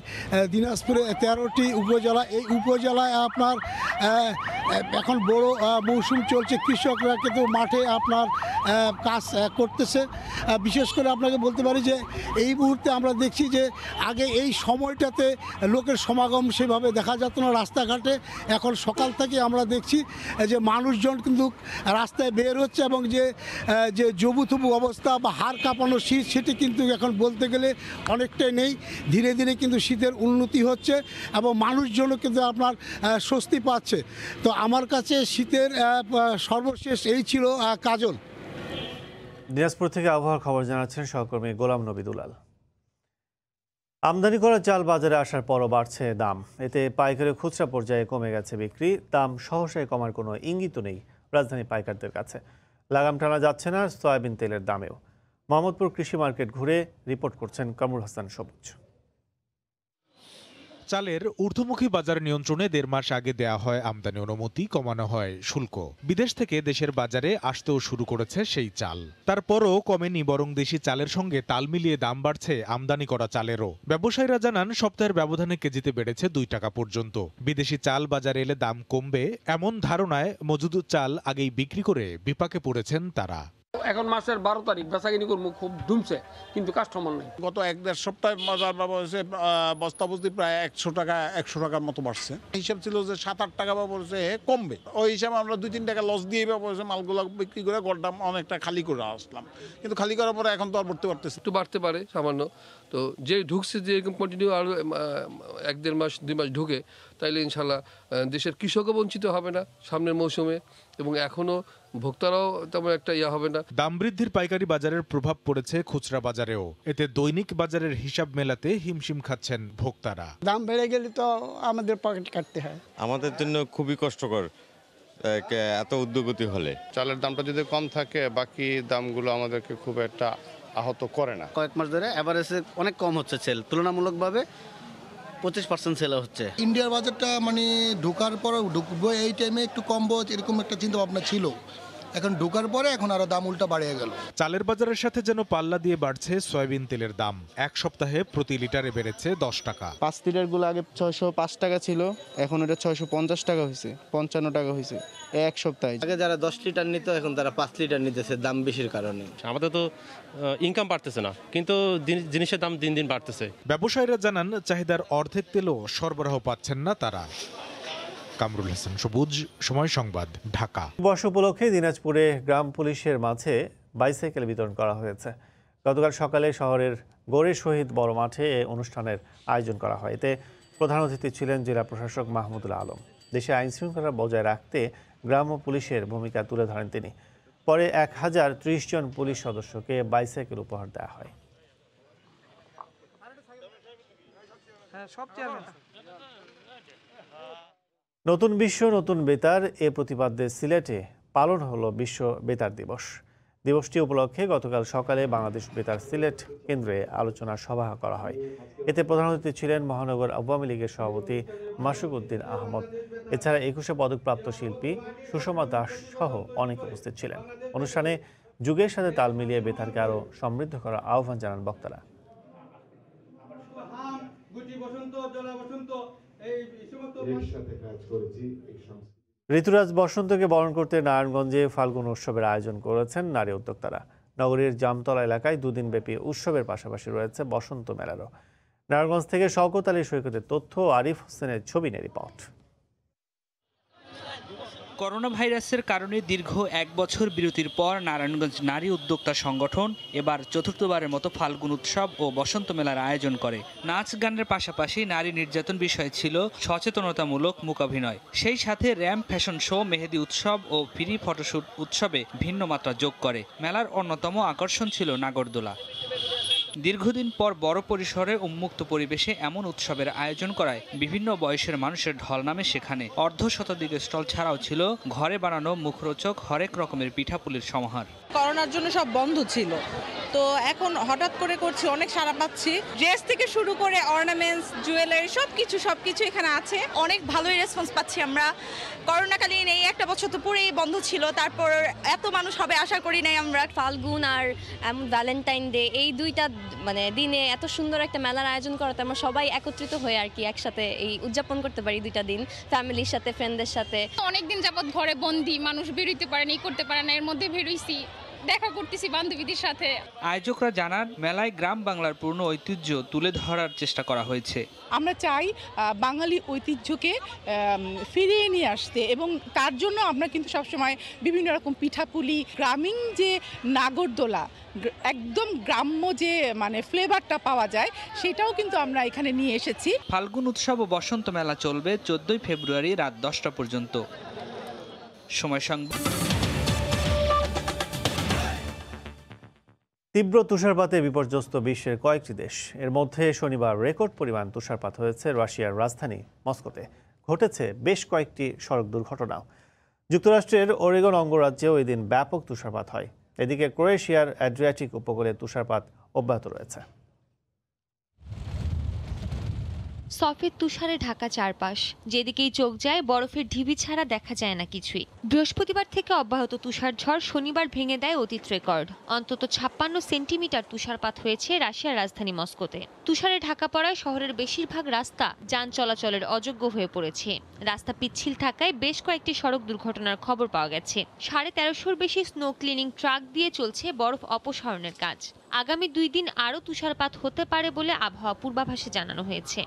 দিনাজপুরে 13টি উপজেলা, এই উপজেলায় আপনার এখন বড় মৌসুম চলছে, কৃষকরা কিন্তু মাঠে আপনার কাজ করতেছে। বিশেষ করে আপনাকে বলতে পারি যে এই মুহূর্তে আমরা দেখছি যে আগে এই সময়টাতে লোকের সমাগম সেভাবে দেখা যেত না রাস্তাঘাটে, এখন সকাল থেকে আমরা দেখছি যে মানুষজন কিন্তু রাস্তায় বের হচ্ছে এবং যে জবুথবু অবস্থা বা হাড় কাঁপানো শীত সেটি কিন্তু এখন বলতে গেলে অনেকটাই নেই। ধীরে ধীরে কিন্তু শীতের উন্নতি হচ্ছে এবং মানুষজনও কিন্তু আপনার স্বস্তি পাচ্ছে। তো আমার কাছে শীতের সর্বশেষ এই ছিল। কাজল, দিনাজপুর থেকে আবহাওয়ার খবর জানাচ্ছেন সহকর্মী গোলাম নবী দুলাল। আমদানি করা চাল বাজারে আসার পরও বাড়ছে দাম। এতে পাইকারি খুচরা পর্যায়ে কমে গেছে বিক্রি। দাম সহসায় কমার কোনো ইঙ্গিতও নেই রাজধানী পাইকারদের কাছে। লাগাম টানা যাচ্ছে না সয়াবিন তেলের দামেও। মোহাম্মদপুর কৃষি মার্কেট ঘুরে রিপোর্ট করছেন কামরুল হাসান সবুজ। চালের ঊর্ধ্বমুখী বাজার নিয়ন্ত্রণে 1.5 মাস আগে দেয়া হয় আমদানি অনুমতি, কমানো হয় শুল্ক। বিদেশ থেকে দেশের বাজারে আসতেও শুরু করেছে সেই চাল। তারপরও কমেনি, বরং দেশি চালের সঙ্গে তাল মিলিয়ে দাম বাড়ছে আমদানি করা চালেরও। ব্যবসায়ীরা জানান সপ্তাহের ব্যবধানে কেজিতে বেড়েছে 2 টাকা পর্যন্ত। বিদেশি চাল বাজারে এলে দাম কমবে এমন ধারণায় মজুদ চাল আগেই বিক্রি করে বিপাকে পড়েছেন তারা। এখন মাসের 12 তারিখ বেচাকিনি করবো, খুব ধুমছে কিন্তু কাস্টমার নেই। গত 1-1.5 সপ্তাহে বাজার হয়েছে বস্তাবস্তি প্রায় 100 টাকার মতো বাড়ছে। হিসাব ছিল যে 7-8 টাকা পড়ছে কমবে, ওই হিসাবে আমরা 2-3 টাকা লস দিয়ে মালগুলো বিক্রি করে গড়দাম অনেকটা খালি করে আসলাম, কিন্তু খালি করার পরে এখন তো আর ভরতে পারতেছে, একটু বাড়তে পারে সামান্য। তো যে ঢুকছে যে এরকম কন্টিনিউ আরো 1-1.5 মাস 2 মাস ঢুকে, তাইলে ইনশাল্লাহ দেশের কৃষকও বঞ্চিত হবে না সামনের মৌসুমে, এবং এখনো ভোক্তারাও তেমন একটা হবে না। দাম বৃদ্ধির পাইকারি বাজারের প্রভাব পড়েছে খুচরা বাজারেও। এতে দৈনিক বাজারের হিসাব মেলাতে হিমশিম খাচ্ছেন ভোক্তারা। দাম বেড়ে গেলে তো আমাদের পকেট কাটতে হয়। আমাদের জন্য খুবই কষ্টকর এত ঊর্ধ্বগতি হলে। চালের দামটা যদি কম থাকে বাকি দামগুলো আমাদেরকে খুব একটা আহত করে না। কয়েক মাস ধরে এভারেজে অনেক কম হচ্ছে সেল, তুলনামূলকভাবে 25% সেল হচ্ছে। ইন্ডিয়ার বাজারটা মানে ঢোকার পরে ঢুকবো এই টাইমে একটু কমবো এরকম একটা চিন্তা ভাবনা ছিল, এখন ঢোকার পরে এখন আরো দাম উল্টা বাড়িয়ে গেল। চালের বাজারের সাথে যেন পাল্লা দিয়ে বাড়ছে সয়াবিন তেলের দাম। এক সপ্তাহে প্রতি লিটারে বেড়েছে 10 টাকা। 5 লিটার গুলো আগে 605 টাকা ছিল, এখন এটা 650 টাকা হয়েছে, 55 টাকা হয়েছে এক সপ্তাহে। আগে যারা 10 লিটার নিত এখন তারা 5 লিটার নিতেছে দাম বেশির কারণে। আমাদের তো ইনকাম বাড়তেছে না, কিন্তু জিনিসের দাম দিন দিন বাড়তেছে। ব্যবসায়ীরা জানান চাহিদার অর্ধেক তেলও সরবরাহ পাচ্ছেন না তারা। কামরুল হাসান সবুজ, সময় সংবাদ, ঢাকা। বর্ষ উপলক্ষে দিনাজপুরে গ্রাম পুলিশের মাঝে বাইসাইকেল বিতরণ করা হয়েছে। গতকাল সকালে শহরের গৌরী শহীদ বড় মাঠে এ অনুষ্ঠানের আয়োজন করা হয়। এতে প্রধান অতিথি ছিলেন জেলা প্রশাসক মাহমুদুল আলম। দেশে আইন শৃঙ্খলা বজায় রাখতে গ্রাম পুলিশের ভূমিকা তুলে ধরেন তিনি। পরে 1030 জন পুলিশ সদস্যকে বাইসাইকেল উপহার দেওয়া হয়। নতুন বিশ্ব নতুন বেতার এ প্রতিপাদ্যে সিলেটে পালন হলো বিশ্ব বেতার দিবস। দিবসটি উপলক্ষে গতকাল সকালে বাংলাদেশ বেতার সিলেট কেন্দ্রে আলোচনা সভা করা হয়। এতে প্রধান অতিথি ছিলেন মহানগর আওয়ামী লীগের সভাপতি মাসুক উদ্দিন আহমদ। এছাড়া 21 পদকপ্রাপ্ত শিল্পী সুষমা দাস সহ অনেকে উপস্থিত ছিলেন। অনুষ্ঠানে যুগের সাথে তাল মিলিয়ে বেতারকে আরও সমৃদ্ধ করার আহ্বান জানান বক্তারা। ঋতুরাজ বসন্তকে বরণ করতে নারায়ণগঞ্জে ফাল্গুন উৎসবের আয়োজন করেছেন নারী উদ্যোক্তারা। নগরীর জামতলা এলাকায় 2 দিনব্যাপী উৎসবের পাশাপাশি রয়েছে বসন্ত মেলারও। নারায়ণগঞ্জ থেকে শওকত আলী সৈকতের তথ্য, আরিফ হোসেনের ছবি নিয়ে রিপোর্ট। করোনা ভাইরাসের কারণে দীর্ঘ 1 বছর বিরতির পর নারায়ণগঞ্জ নারী উদ্যোক্তা সংগঠন এবার চতুর্থবারের মতো ফাল্গুন উৎসব ও বসন্ত মেলার আয়োজন করে। নাচ গানের পাশাপাশি নারী নির্যাতন বিষয় ছিল সচেতনতামূলক মূকাভিনয়। সেই সাথে র্যাম্প ফ্যাশন শো, মেহেদি উৎসব ও ফ্রি ফটোশুট উৎসবে ভিন্ন মাত্রা যোগ করে। মেলার অন্যতম আকর্ষণ ছিল নাগরদোলা। দীর্ঘদিন পর বড় পরিসরে উন্মুক্ত পরিবেশে এমন উৎসবের আয়োজন করায় বিভিন্ন বয়সের মানুষের ঢল নামে সেখানে। অর্ধশতাধিক স্টল ছাড়াও ছিল ঘরে বানানো মুখরোচক হরেক রকমের পিঠাপুলির সমাহার। করোনার জন্য সব বন্ধ ছিল, তো এখন হঠাৎ করে করছি, অনেক সাড়া পাচ্ছি। ড্রেস থেকে শুরু করে অর্নামেন্টস, জুয়েলারি সবকিছু এখানে আছে। অনেক ভালোই রেসপন্স পাচ্ছি আমরা। করোনাকালীন এই 1 বছর তো পুরোই বন্ধ ছিল, তারপর এত মানুষ হবে আশা করি নাই আমরা। ফাল্গুন আর ভ্যালেন্টাইন ডে এই দুইটা দিনে এত সুন্দর একটা মেলার আয়োজন করাতে আমরা সবাই একত্রিত হয়ে আর কি একসাথে এই উদযাপন করতে পারি 2টা দিন ফ্যামিলির সাথে, ফ্রেন্ডদের সাথে। অনেকদিন যাবত ঘরে বন্দি, মানুষ বেরোতে পারে না, করতে পারে না, এর মধ্যে বেরোইছি, দেখা করতেছি বান্ধবীদের সাথে। আয়োজকরা জানান মেলায় গ্রাম বাংলার পূর্ণ ঐতিহ্য তুলে ধরার চেষ্টা করা হয়েছে। আমরা চাই বাঙালি ঐতিহ্যকে ফিরিয়ে নিয়ে আসতে, এবং তার জন্য আমরা কিন্তু সবসময় বিভিন্ন রকম পিঠাপুলি, গ্রামীণ যে নাগরদোলা, একদম গ্রাম্য যে ফ্লেভারটা পাওয়া যায়, সেটাও কিন্তু আমরা এখানে নিয়ে এসেছি। ফাল্গুন উৎসব ও বসন্ত মেলা চলবে 14 ফেব্রুয়ারি রাত 10টা পর্যন্ত। সময় সংবাদ। তীব্র তুষারপাতে বিপর্যস্ত বিশ্বের কয়েকটি দেশ। এর মধ্যে শনিবার রেকর্ড পরিমাণ তুষারপাত হয়েছে রাশিয়ার রাজধানী মস্কোতে। ঘটেছে বেশ কয়েকটি সড়ক দুর্ঘটনাও। যুক্তরাষ্ট্রের ওরেগন অঙ্গরাজ্যেও এদিন ব্যাপক তুষারপাত হয়। এদিকে ক্রোয়েশিয়ার অ্যাড্রিয়াটিক উপকূলে তুষারপাত অব্যাহত রয়েছে। সফেদ তুষারে ঢাকা চারপাশ, যেদিকেই চোখ যায় বরফের ঢিবি ছাড়া দেখা যায় না কিছুই। বৃহস্পতিবার থেকে অব্যাহত তুষার ঝড় শনিবার ভেঙে দেয় অতীত রেকর্ড। অন্তত 56 সেন্টিমিটার তুষারপাত হয়েছে রাশিয়ার রাজধানী মস্কোতে। তুষারে ঢাকা পড়ায় শহরের বেশিরভাগ রাস্তা যান চলাচলের অযোগ্য হয়ে পড়েছে। রাস্তা পিচ্ছিল থাকায় বেশ কয়েকটি সড়ক দুর্ঘটনার খবর পাওয়া গেছে। 1350-র বেশি স্নো ক্লিনিং ট্রাক দিয়ে চলছে বরফ অপসারণের কাজ। আগামী 2 দিন আরও তুষারপাত হতে পারে বলে আবহাওয়া পূর্বাভাসে জানানো হয়েছে।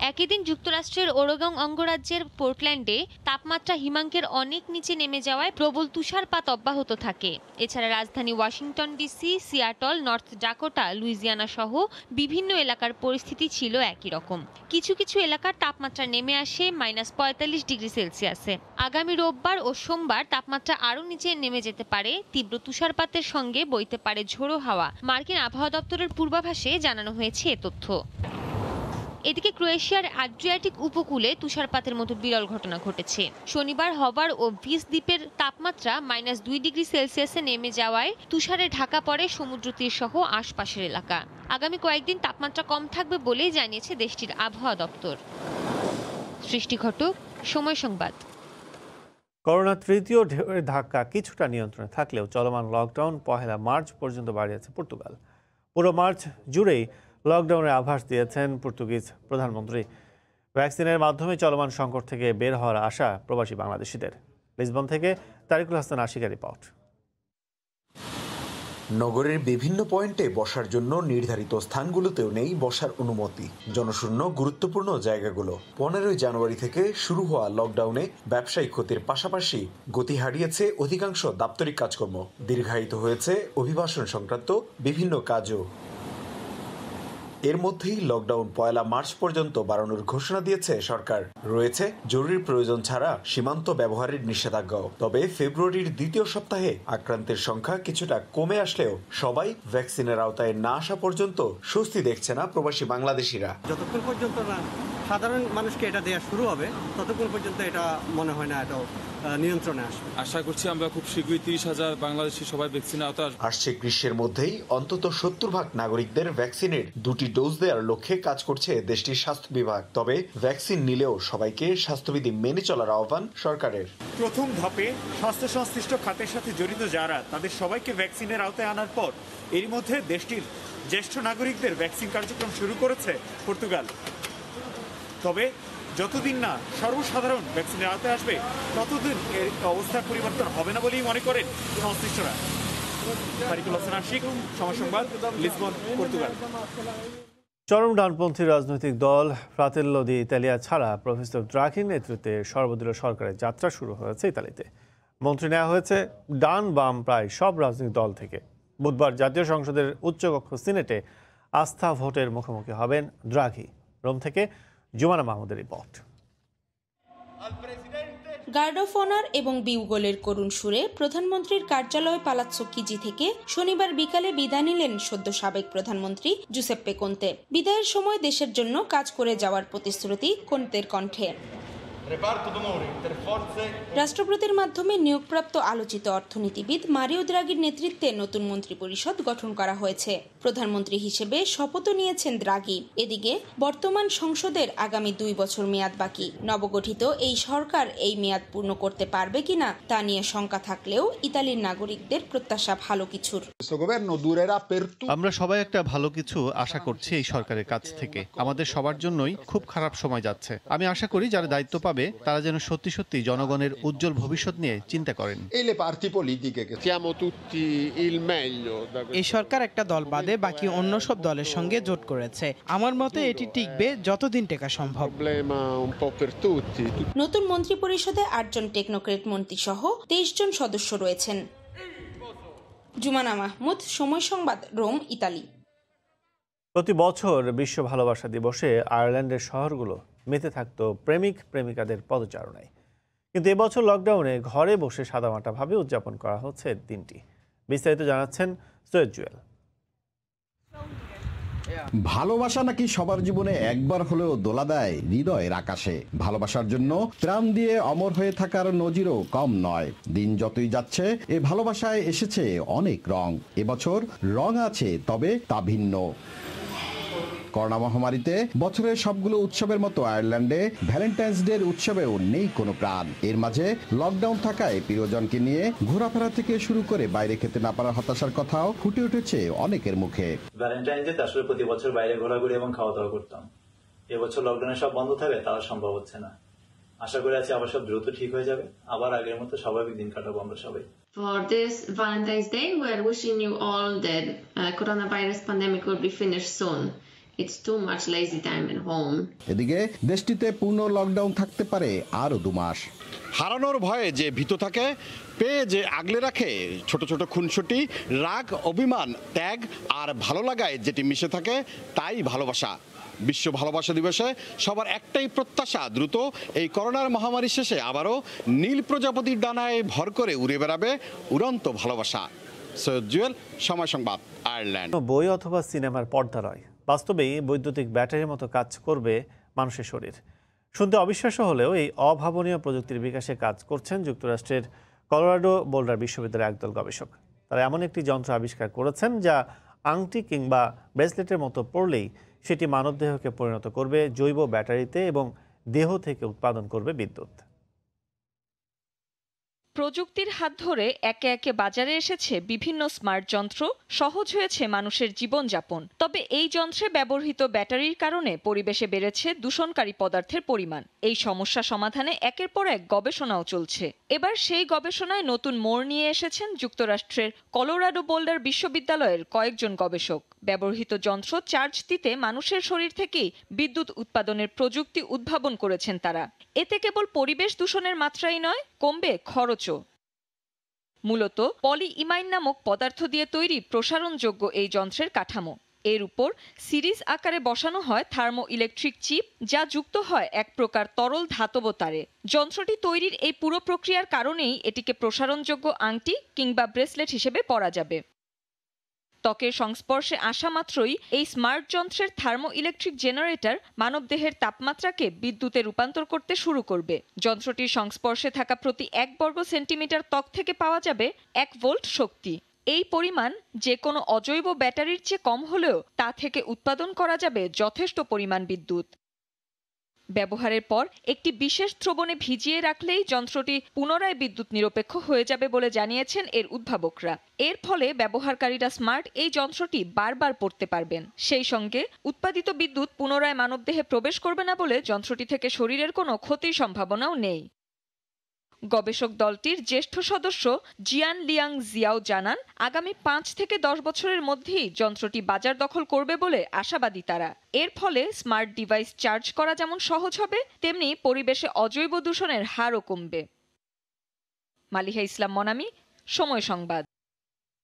একই দিন যুক্তরাষ্ট্রের ওরেগন অঙ্গরাজ্যের পোর্টল্যান্ডে তাপমাত্রা হিমাঙ্কের অনেক নিচে নেমে যাওয়ায় প্রবল তুষারপাত অব্যাহত থাকে। এছাড়া রাজধানী Washington DC, Seattle, north Dakota, Louisiana সহ বিভিন্ন এলাকার পরিস্থিতি ছিল একই রকম। কিছু কিছু এলাকার তাপমাত্রা নেমে আসে -45 ডিগ্রি সেলসিয়াসে। আগামী রোববার ও সোমবার তাপমাত্রা আরও নিচে নেমে যেতে পারে। তীব্র তুষারপাতের সঙ্গে বইতে পারে ঝোড়ো হাওয়া। মার্কিন আবহাওয়া দপ্তরের পূর্বাভাসে জানানো হয়েছে এ তথ্য। এদিকে ক্রোয়েশিয়ার অ্যাড্রিয়াটিক উপকূলে তুষারপাতের মতো বিরল ঘটনা ঘটেছে। শনিবার হবার ও ভিস দ্বীপের তাপমাত্রা -2 ডিগ্রি সেলসিয়াসে নেমে যাওয়ায় তুষারে ঢাকা পড়ে সমুদ্র তীর সহ আশপাশের এলাকা। আগামী কয়েকদিন তাপমাত্রা কম থাকবে বলেই জানিয়েছে দেশটির আবহাওয়া দপ্তর। সৃষ্টি ঘটক, সময় সংবাদ। করোনা তৃতীয় ঢেউয়ের ধাক্কা কিছুটা নিয়ন্ত্রণে থাকলেও চলমান লকডাউন 1 মার্চ পর্যন্ত বাড়িয়েছে পর্তুগাল। পুরো মার্চ জুড়েই লকডাউনের আভাস দিয়েছেন পর্তুগিজ প্রধানমন্ত্রী। ভ্যাকসিনের মাধ্যমে চলমান সংকট থেকে বের হওয়ার আশা প্রবাসী বাংলাদেশিদের। লিসবন থেকে তারিকুল হাসান আশিকের রিপোর্ট। নগরের বিভিন্ন পয়েন্টে বসার জন্য নির্ধারিত স্থানগুলোতেও নেই বসার অনুমতি। জনশূন্য গুরুত্বপূর্ণ জায়গাগুলো। 15 জানুয়ারি থেকে শুরু হওয়া লকডাউনে ব্যবসায়িক ক্ষতির পাশাপাশি গতি হারিয়েছে অধিকাংশ দাপ্তরিক কাজকর্ম। দীর্ঘায়িত হয়েছে অভিবাসন সংক্রান্ত বিভিন্ন কাজও। এর মধ্যেই লকডাউন 1 মার্চ পর্যন্ত বাড়ানোর ঘোষণা দিয়েছে সরকার। রয়েছে জরুরি প্রয়োজন ছাড়া সীমান্ত ব্যবহারের নিষেধাজ্ঞাও। তবে ফেব্রুয়ারির দ্বিতীয় সপ্তাহে আক্রান্তের সংখ্যা কিছুটা কমে আসলেও সবাই ভ্যাকসিনের আওতায় না আসা পর্যন্ত স্বস্তি দেখছে না প্রবাসী বাংলাদেশিরা। যতক্ষণ পর্যন্ত না সাধারণ মানুষকে এটা দেওয়া শুরু হবে ততক্ষণ পর্যন্ত এটা মনে হয় না এটা নিয়ন্ত্রণে আসবে। আশা করছি আমরা খুব শীঘ্রই 30,000 বাংলাদেশি সবাই ভ্যাকসিনের আওতায় আসছে। গ্রীষ্মের মধ্যেই অন্তত 70% নাগরিকদের ভ্যাকসিনের 2টি ডোজ দেওয়ার লক্ষ্যে কাজ করছে দেশটির স্বাস্থ্য বিভাগ। তবে ভ্যাকসিন নিলেও সবাইকে স্বাস্থ্যবিধি মেনে চলার আহ্বান সরকারের। প্রথম ধাপে স্বাস্থ্য সংশ্লিষ্ট খাতের সাথে জড়িত যারা তাদের সবাইকে ভ্যাকসিনের আওতায় আনার পর এর মধ্যে দেশটির জ্যেষ্ঠ নাগরিকদের ভ্যাকসিন কার্যক্রম শুরু করেছে পর্তুগাল। তবে যতদিন না সর্বসাধারণ ভ্যাকসিনের আওতায় আসবে ততদিন এর অবস্থার পরিবর্তন হবে না বলেই মনে করেন সংশ্লিষ্টরা। তারিকুল হাসান আশিক, সময় সংবাদ, লিসবন, পর্তুগাল। চরম ডানপন্থী রাজনৈতিক দল ফ্রাতেল্লো দি ইতালিয়া ছাড়া প্রফেসর ড্রাঘির নেতৃত্বে সর্বদলীয় সরকারের যাত্রা শুরু হয়েছে ইতালিতে। মন্ত্রী নেওয়া হয়েছে ডান বাম প্রায় সব রাজনৈতিক দল থেকে। বুধবার জাতীয় সংসদের উচ্চকক্ষ সিনেটে আস্থা ভোটের মুখোমুখি হবেন ড্রাঘি। রোম থেকে জুমানা মাহমুদের রিপোর্ট। গার্ড অফ অনার এবং বিউগলের করুণ সুরে প্রধানমন্ত্রীর কার্যালয় পালাৎসো চিজি থেকে শনিবার বিকালে বিদায় নিলেন সদ্য সাবেক প্রধানমন্ত্রী জুসেপ্পে কোন্তে। বিদায়ের সময় দেশের জন্য কাজ করে যাওয়ার প্রতিশ্রুতি কোন্তের কণ্ঠে। রাষ্ট্রপতির মাধ্যমে নিয়োগপ্রাপ্ত আলোচিত অর্থনীতিবিদ মারিও দ্রাগির নেতৃত্বে নতুন মন্ত্রিপরিষদ গঠন করা হয়েছে। প্রধানমন্ত্রী হিসেবে শপথও নিয়েছেন দ্রাগি। এদিকে বর্তমান সংসদের আগামী 2 বছর মেয়াদ বাকি। নবগঠিত এই সরকার এই মেয়াদ পূর্ণ করতে পারবে কিনা তা নিয়ে শঙ্কা থাকলেও ইতালির নাগরিকদের প্রত্যাশা ভালো কিছুর। আমরা সবাই একটা ভালো কিছু আশা করছি এই সরকারের কাছ থেকে। আমাদের সবার জন্যই খুব খারাপ সময় যাচ্ছে। আমি আশা করি যারা দায়িত্ব পাবে তারা যেন সত্যি সত্যি জনগণের উজ্জ্বল ভবিষ্যৎ নিয়ে চিন্তা করেন। এই সরকার একটা দল বাদে বাকি অন্য সব দলের সঙ্গে জোট করেছে। আমার মতে এটি টিকবে যতদিন টেকা সম্ভব। নতুন মন্ত্রিপরিষদে 8 জন টেকনোক্রেট মন্ত্রী সহ 23 জন সদস্য রয়েছেন। জুমানা মাহমুদ, সময় সংবাদ, রোম, ইতালি। প্রতি বছর বিশ্ব ভালোবাসা দিবসে আয়ারল্যান্ডের শহরগুলো মেতে থাকতো প্রেমিক প্রেমিকাদের পদচারণায়। কিন্তু এবছর লকডাউনে ঘরে বসে সাদামাটাভাবে উদযাপন করা হচ্ছে দিনটি। বিস্তারিত জানাচ্ছেন সৈয়দ জুয়েল। ভালোবাসা নাকি সবার জীবনে একবার হলেও দোলা দেয় হৃদয়ের আকাশে। ভালোবাসার জন্য প্রাণ দিয়ে অমর হয়ে থাকার নজিরও কম নয়। দিন যতই যাচ্ছে এ ভালোবাসায় এসেছে অনেক রং। এবছর রং আছে, তবে তা ভিন্ন। করোনা মহামারীতে বছরের সবগুলো উৎসবের মতো আয়ারল্যান্ডে ভ্যালেন্টাইন্স ডে উৎসবেও নেই কোনো প্রাণ। এর মাঝে লকডাউন থাকায় প্রিয়জনকে নিয়ে ঘোরাফেরা থেকে শুরু করে বাইরে খেতে না পারার হতাশার কথাও ফুটে উঠেছে অনেকের মুখে। ভ্যালেন্টাইন্স ডে আসলে প্রতি বছর বাইরে ঘোরাঘুরি এবং খাওয়া দাওয়া করতাম। এবছর লকডাউনে সব বন্ধ থাকে, তারা সম্ভব হচ্ছে না। আশা করি আছি আবার সব দ্রুত ঠিক হয়ে যাবে, আবার আগের মতো স্বাভাবিক দিন কাটাবো আমরা সবাই। For this Valentine's Day, we are wishing you all that coronavirus pandemic will be finished soon. It's too much lazy time at home. এদিকে দেশটিতে পূর্ণ লকডাউন থাকতে পারে আরও 2 মাস। হারানোর ভয়ে যে ভীত থাকে, পেয়ে যে আগলে রাখে, ছোট ছোট খুনসুটি, রাগ, অভিমান, ত্যাগ আর ভালো লাগায় যেটি মিশে থাকে তাই ভালোবাসা। বিশ্ব ভালোবাসা দিবসে সবার একটাই প্রত্যাশা, দ্রুত এই করোনার মহামারী শেষে আবারও নীল প্রজাপতির ডানায় ভর করে উড়ে বেড়াবে উড়ন্ত ভালোবাসা। সৈয়দ জুয়েল, সময় সংবাদ, আয়ারল্যান্ড। বই অথবা সিনেমার পর্দা নয়, বাস্তবেই বৈদ্যুতিক ব্যাটারির মতো কাজ করবে মানুষের শরীর। শুনতে অবিশ্বাস্য হলেও এই অভাবনীয় প্রযুক্তির বিকাশে কাজ করছেন যুক্তরাষ্ট্রের কলোরাডো বোল্ডার বিশ্ববিদ্যালয়ের একদল গবেষক। তারা এমন একটি যন্ত্র আবিষ্কার করেছেন যা আংটি কিংবা ব্রেসলেটের মতো পড়লেই সেটি মানবদেহকে পরিণত করবে জৈব ব্যাটারিতে এবং দেহ থেকে উৎপাদন করবে বিদ্যুৎ। প্রযুক্তির হাত ধরে একে একে বাজারে এসেছে বিভিন্ন স্মার্ট যন্ত্র, সহজ হয়েছে মানুষের জীবনযাপন। তবে এই যন্ত্রে ব্যবহৃত ব্যাটারির কারণে পরিবেশে বেড়েছে দূষণকারী পদার্থের পরিমাণ। এই সমস্যা সমাধানে একের পর এক গবেষণাও চলছে। এবার সেই গবেষণায় নতুন মোড় নিয়ে এসেছেন যুক্তরাষ্ট্রের কলোরাডো বোল্ডার বিশ্ববিদ্যালয়ের কয়েকজন গবেষক। ব্যবহৃত যন্ত্র চার্জ দিতে মানুষের শরীর থেকেই বিদ্যুৎ উৎপাদনের প্রযুক্তি উদ্ভাবন করেছেন তারা। এতে কেবল পরিবেশ দূষণের মাত্রাই নয়, কমবে খরচও। মূলত পলিইমাইন নামক পদার্থ দিয়ে তৈরি প্রসারণযোগ্য এই যন্ত্রের কাঠামো। এর উপর সিরিজ আকারে বসানো হয় থার্মো ইলেকট্রিক চিপ, যা যুক্ত হয় এক প্রকার তরল ধাতব তারে। যন্ত্রটি তৈরির এই পুরো প্রক্রিয়ার কারণেই এটিকে প্রসারণযোগ্য আংটি কিংবা ব্রেসলেট হিসেবে পরা যাবে। ত্বকের সংস্পর্শে আসা মাত্রই এই স্মার্ট যন্ত্রের থার্মো ইলেকট্রিক জেনারেটর মানবদেহের তাপমাত্রাকে বিদ্যুতে রূপান্তর করতে শুরু করবে। যন্ত্রটির সংস্পর্শে থাকা প্রতি 1 বর্গ সেন্টিমিটার ত্বক থেকে পাওয়া যাবে 1 ভোল্ট শক্তি। এই পরিমাণ যে কোনো অজৈব ব্যাটারির চেয়ে কম হলেও তা থেকে উৎপাদন করা যাবে যথেষ্ট পরিমাণ বিদ্যুৎ। ব্যবহারের পর একটি বিশেষ দ্রবণে ভিজিয়ে রাখলেই যন্ত্রটি পুনরায় বিদ্যুৎ নিরপেক্ষ হয়ে যাবে বলে জানিয়েছেন এর উদ্ভাবকরা। এর ফলে ব্যবহারকারীরা স্মার্ট এই যন্ত্রটি বারবার পড়তে পারবেন। সেই সঙ্গে উৎপাদিত বিদ্যুৎ পুনরায় মানবদেহে প্রবেশ করবে না বলে যন্ত্রটি থেকে শরীরের কোনো ক্ষতির সম্ভাবনাও নেই। গবেষক দলটির জ্যেষ্ঠ সদস্য জিয়ান লিয়াং জিয়াও জানান, আগামী 5 থেকে 10 বছরের মধ্যেই যন্ত্রটি বাজার দখল করবে বলে আশাবাদী তারা। এর ফলে স্মার্ট ডিভাইস চার্জ করা যেমন সহজ হবে, তেমনি পরিবেশে অজৈব দূষণের হারও কমবে। মালিহা ইসলাম মনামি, সময় সংবাদ।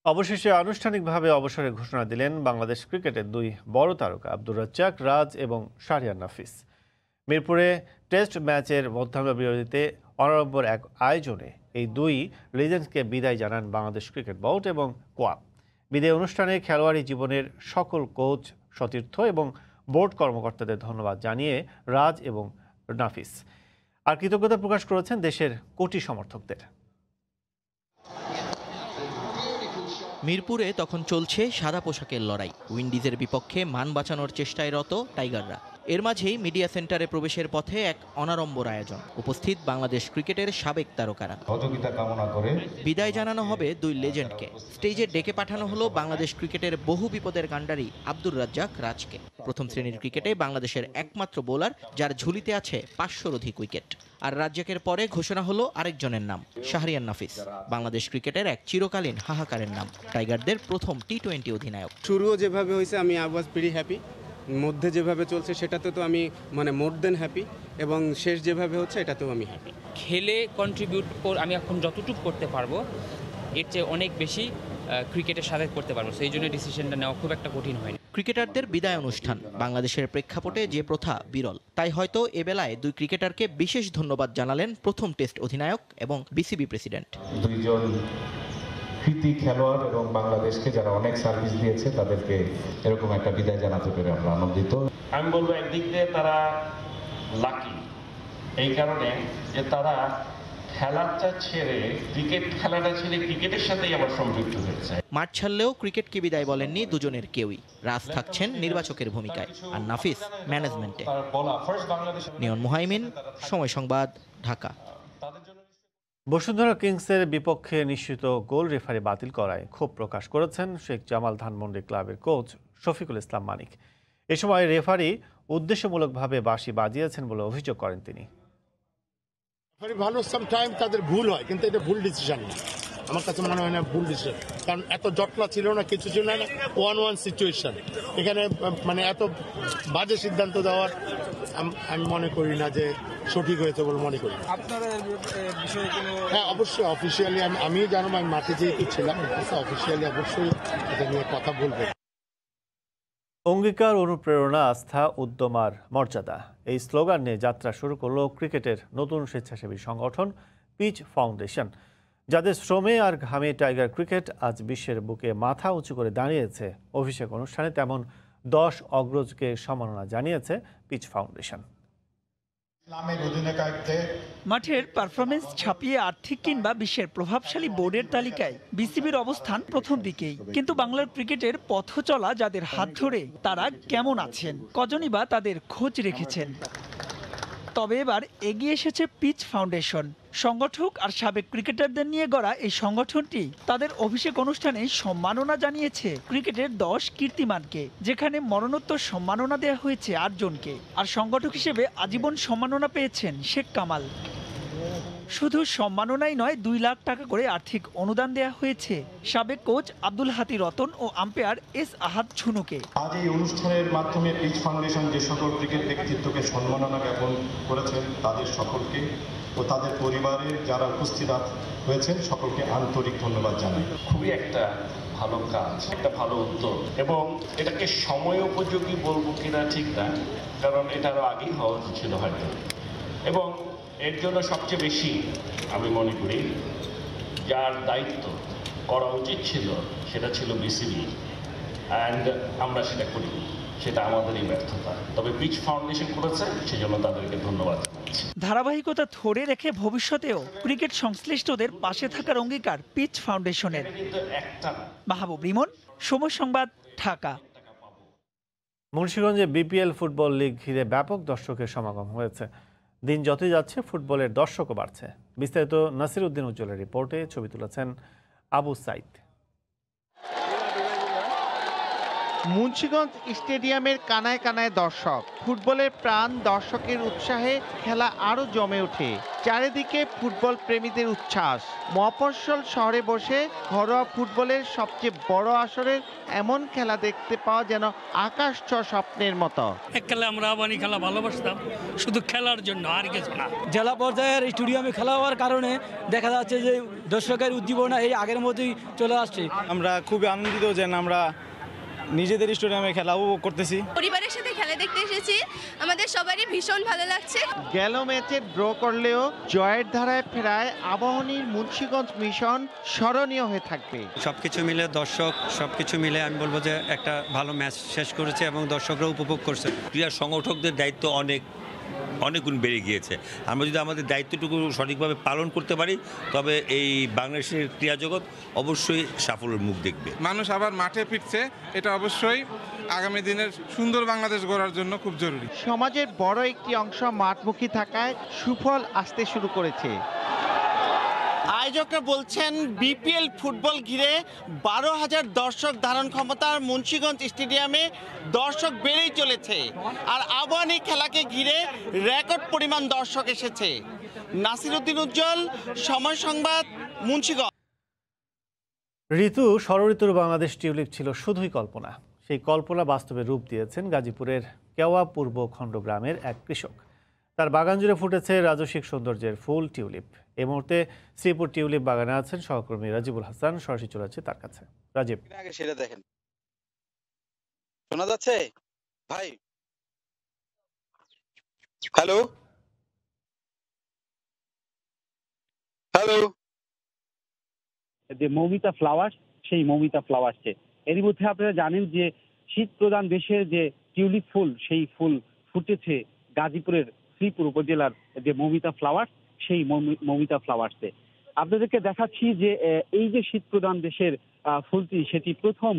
অবশেষে আনুষ্ঠানিকভাবে অবসরের ঘোষণা দিলেন বাংলাদেশ ক্রিকেটের 2 বড় তারকা আব্দুর রাজ্জাক রাজ এবং শাহরিয়ার নাফিস। মিরপুরে টেস্ট ম্যাচের মধ্যাহ্ন বিরতিতে অনারম্বর এক আয়োজনে এই 2 লিজেন্ডসকে বিদায় জানান বাংলাদেশ ক্রিকেট বোর্ড এবং কোয়াপ। বিদায় অনুষ্ঠানে খেলোয়াড়ি জীবনের সকল কোচ, সতীর্থ এবং বোর্ড কর্মকর্তাদের ধন্যবাদ জানিয়ে রাজ এবং নাফিস আর কৃতজ্ঞতা প্রকাশ করেছেন দেশের কোটি সমর্থকদের। মিরপুরে তখন চলছে সাদা পোশাকের লড়াই। উইন্ডিজের বিপক্ষে মান বাঁচানোর চেষ্টায় রত টাইগাররা। এর মাঝেই মিডিয়া সেন্টারে প্রবেশের পথে এক অনাড়ম্বর আয়োজন। উপস্থিত বাংলাদেশ ক্রিকেটের সাবেক তারকারা। সহযোগিতা কামনা করে বিদায় জানানো হবে 2 লেজেন্ডকে। স্টেজে ডেকে পাঠানো হলো বাংলাদেশ ক্রিকেটের বহু বিপদের কাণ্ডারি আব্দুর রাজ্জাক রাজকে। প্রথম শ্রেণীর ক্রিকেটে বাংলাদেশের একমাত্র বোলার যার ঝুলিতে আছে 500-র অধিক উইকেট। আর রাজ্জাকের পরে ঘোষণা হলো আরেকজনের নাম, শাহরিয়ার নাফিস। বাংলাদেশ ক্রিকেটের এক চিরকালীন হাহাকারের নাম, টাইগারদের প্রথম টি-20 অধিনায়ক। শুরুও যেভাবে হয়েছে আমি আই ওয়াজ ভেরি হ্যাপি, মধ্যে যেভাবে চলছে সেটাতে তো আমি মোর দেন হ্যাপি, এবং শেষ যেভাবে হচ্ছে এটাতেও আমি হ্যাপি। খেলে কন্ট্রিবিউট আমি এখন যতটুকু করতে পারবো এর চেয়ে অনেক বেশি ক্রিকেটের সাথে করতে পারবো, সেই জন্য ডিসিশনটা নেওয়া খুব একটা কঠিন হয়নি। ক্রিকেটারদের বিদায় অনুষ্ঠান বাংলাদেশের প্রেক্ষাপটে যে প্রথা বিরল, তাই হয়তো এ বেলায় 2 ক্রিকেটারকে বিশেষ ধন্যবাদ জানালেন প্রথম টেস্ট অধিনায়ক এবং বিসিবি প্রেসিডেন্ট। 2 জন কৃতি খেলোয়াড় এবং বাংলাদেশকে যারা অনেক সার্ভিস দিয়েছে তাদেরকে এরকম একটা বিদায় জানাতে পেরে আমরা আনন্দিত। আমি বলবো একদিক দিয়ে তারা লাকি এই কারণে যে তারা খেলাটা ছেড়ে ক্রিকেট খেলাটা ছেড়ে ক্রিকেটের সাথেই আবার সম্পৃক্ত হয়েছে। মাঠ ছাড়লেও ক্রিকেটকে বিদায় বলেননি দুজনের কেউই। রাজ থাকছেন নির্বাচকের ভূমিকায়, আর নাফিস ম্যানেজমেন্টে। নিয়ন মুহাইমিন, সময় সংবাদ, ঢাকা। বসুন্ধরা কিংসের বিপক্ষে নিশ্চিত গোল রেফারি বাতিল করায় ক্ষোভ প্রকাশ করেছেন শেখ জামাল ধানমন্ডি ক্লাবের কোচ শফিকুল ইসলাম মানিক। এ সময় রেফারি উদ্দেশ্যমূলকভাবে বাঁশি বাজিয়েছেন বলে অভিযোগ করেন তিনি। ভালো সামটাইম তাদের ভুল হয়, কিন্তু এটা ভুল ডিসিশন না, আমার কাছে মনে হয় না ভুল ডিসিশন, কারণ এত জটলা ছিল না, কিছু ছিল না, 1-1 সিচুয়েশন। এখানে মানে এত বাজে সিদ্ধান্ত দেওয়ার আমি মনে করি না যে সঠিক হয়েছে বলে মনে করি। হ্যাঁ, অবশ্যই অফিসিয়ালি আমি জানো, আমি মাঠে যেহেতু ছিলাম, অফিসিয়ালি অবশ্যই এটা নিয়ে কথা বলবো। অঙ্গীকার, অনুপ্রেরণা, আস্থা, উদ্যম আর মর্যাদা, এই স্লোগান নিয়ে যাত্রা শুরু করলো ক্রিকেটের নতুন স্বেচ্ছাসেবী সংগঠন পিচ ফাউন্ডেশন, যাদের শ্রমে আর ঘামে টাইগার ক্রিকেট আজ বিশ্বের বুকে মাথা উঁচু করে দাঁড়িয়েছে। অভিষেক অনুষ্ঠানে তেমন 10 অগ্রজকে সম্মাননা জানিয়েছে পিচ ফাউন্ডেশন। মাঠের পারফরমেন্স ছাপিয়ে আর্থিক কিংবা বিশ্বের প্রভাবশালী বোর্ডের তালিকায় বিসিবির অবস্থান প্রথম দিকেই, কিন্তু বাংলার ক্রিকেটের পথ চলা যাদের হাত ধরে তারা কেমন আছেন, কজনই বা তাদের খোঁজ রেখেছেন। তবে এবার এগিয়ে এসেছে পিচ ফাউন্ডেশন। সংগঠক আর সাবেক ক্রিকেটারদের নিয়ে গড়া এই সংগঠনটি তাদের অভিষেক অনুষ্ঠানে সম্মাননা জানিয়েছে ক্রিকেটের 10 কীর্তিমানকে, যেখানে মরণোত্তর সম্মাননা দেওয়া হয়েছে 8 জনকে। আর সংগঠক হিসেবে আজীবন সম্মাননা পেয়েছেন শেখ কামাল। শুধু সম্মাননাই নয়, 2 লাখ টাকা করে আর্থিক অনুদান দেওয়া হয়েছে সাবেক কোচ আব্দুল হাতি রতন ও আম্পায়ার এস আহাদ ঝুনুকে। আজ এই অনুষ্ঠানের মাধ্যমে পিচ ফাউন্ডেশন যে সকল ক্রিকেট ব্যক্তিত্বকে সম্মাননা জ্ঞাপন করেছেন তাদের সকলকে ও তাদের পরিবারের যারা উপস্থিত হয়েছেন সকলকে আন্তরিক ধন্যবাদ জানাই। খুবই একটা ভালো কাজ, একটা ভালো উদ্যোগ, এবং এটাকে সময় উপযোগী বলবো কিনা ঠিক না, কারণ এটা আরো আগেই হওয়া উচিত ছিল হয়তো। এবং এর জন্য সবচেয়ে বেশি আমি মনে করি যার দায়িত্ব করা উচিত ছিল সেটা ছিল বিসিবি, অ্যান্ড আমরা সেটা করি, সেটা আমাদেরই ব্যর্থতা। তবে পিচ ফাউন্ডেশন করেছে, সেজন্য তাদেরকে ধন্যবাদ। ধারাবাহিকতা ধরে রেখে ভবিষ্যতেও ক্রিকেট সংশ্লিষ্টদের পাশে থাকার অঙ্গীকার পিচ ফাউন্ডেশনের। মাহবুব রিমন, সময় সংবাদ, ঢাকা। মুন্সিগঞ্জে বিপিএল ফুটবল লিগ ঘিরে ব্যাপক দর্শকের সমাগম হয়েছে। দিন যতই যাচ্ছে ফুটবলের দর্শকও বাড়ছে। বিস্তারিত নাসির উদ্দিন উজ্জ্বলের রিপোর্টে, ছবি তুলেছেন আবু সাইদ। মুন্সিগঞ্জ স্টেডিয়ামের কানায় কানায় দর্শক, ফুটবলের প্রাণ, দর্শকের উৎসাহে খেলা আরো জমে ওঠে। চারিদিকে ফুটবল প্রেমীদের উচ্ছ্বাস। মফস্বল শহরে বসে ঘরোয়া ফুটবলের সবচেয়ে বড় আসরের এমন খেলা দেখতে পাওয়া যেন আকাশ ছোঁয়া স্বপ্নের মতো। এককালে আমরা আবানি খেলা ভালোবাসতাম শুধু খেলার জন্য, আর কিছু না। জেলা পর্যায়ের স্টেডিয়ামে খেলা হওয়ার কারণে দেখা যাচ্ছে যে দর্শকের উদ্দীপনা এই আগের মতোই চলে আসছে। আমরা খুবই আনন্দিত যে আমরা নিজেদের স্টেডিয়ামে খেলা উপভোগ করতেছি। পরিবারের সাথে খেলা দেখতে এসেছি, আমাদের সবারই ভীষণ ভালো লাগছে। গেল ম্যাচে ড্র করলেও জয়ের ধারায় ফেরায় আবাহনীর মুন্সিগঞ্জ মিশন স্মরণীয় হয়ে থাকবে। সবকিছু মিলে দর্শক, সবকিছু মিলে আমি বলবো যে একটা ভালো ম্যাচ শেষ করেছে এবং দর্শকরা উপভোগ করছে। ক্রীড়া সংগঠকদের দায়িত্ব অনেক গুণ বেড়ে গিয়েছে। আমরা যদি আমাদের দায়িত্বটুকু সঠিকভাবে পালন করতে পারি তবে এই বাংলাদেশের ক্রীড়া জগৎ অবশ্যই সাফল্যের মুখ দেখবে। মানুষ আবার মাঠে ফিরছে, এটা অবশ্যই আগামী দিনের সুন্দর বাংলাদেশ গড়ার জন্য খুব জরুরি। সমাজের বড় একটি অংশ মাঠমুখী থাকায় সুফল আসতে শুরু করেছে। আয়োজকরা বলছেন বিপিএল ফুটবল ঘিরে 12,000 দর্শক ধারণ ক্ষমতার মুন্সিগঞ্জ স্টেডিয়ামে দর্শক বেড়েই চলেছে, আর আবাহনী খেলাকে ঘিরে রেকর্ড পরিমাণ দর্শক এসেছে। নাসির উদ্দিন উজ্জ্বল, সময় সংবাদ, মুন্সিগঞ্জ। ঋতু ষড়ঋতুর বাংলাদেশ টিউলিপ ছিল শুধুই কল্পনা। সেই কল্পনা বাস্তবে রূপ দিয়েছেন গাজীপুরের কেওয়া পূর্ব খণ্ডগ্রামের এক কৃষক। তার বাগান জুড়ে ফুটেছে রাজসিক সৌন্দর্যের ফুল টিউলিপ। এই মুহূর্তে শ্রীপুর টিউলিপ বাগানে আছেন সহকর্মী রাজিবুল হাসান। সরাসরি চলে যাচ্ছে তার কাছে। রাজীব, সেটা দেখেন, শোনা যাচ্ছে ভাই? হ্যালো হ্যালো, যে মৌমিতা ফ্লাওয়ার্স, সেই মৌমিতা ফ্লাওয়ার্সে এরই মধ্যে আপনারা জানেন যে শীত প্রধান দেশের যে টিউলিপ ফুল, সেই ফুল ফুটেছে গাজীপুরের শ্রীপুর উপজেলার যে মৌমিতা ফ্লাওয়ার্স সেই মৌমিতা ফ্লাওয়ার্সে। আপনাদেরকে দেখাচ্ছি যে এই যে শীত প্রধান দেশের ফুলটি, সেটি প্রথম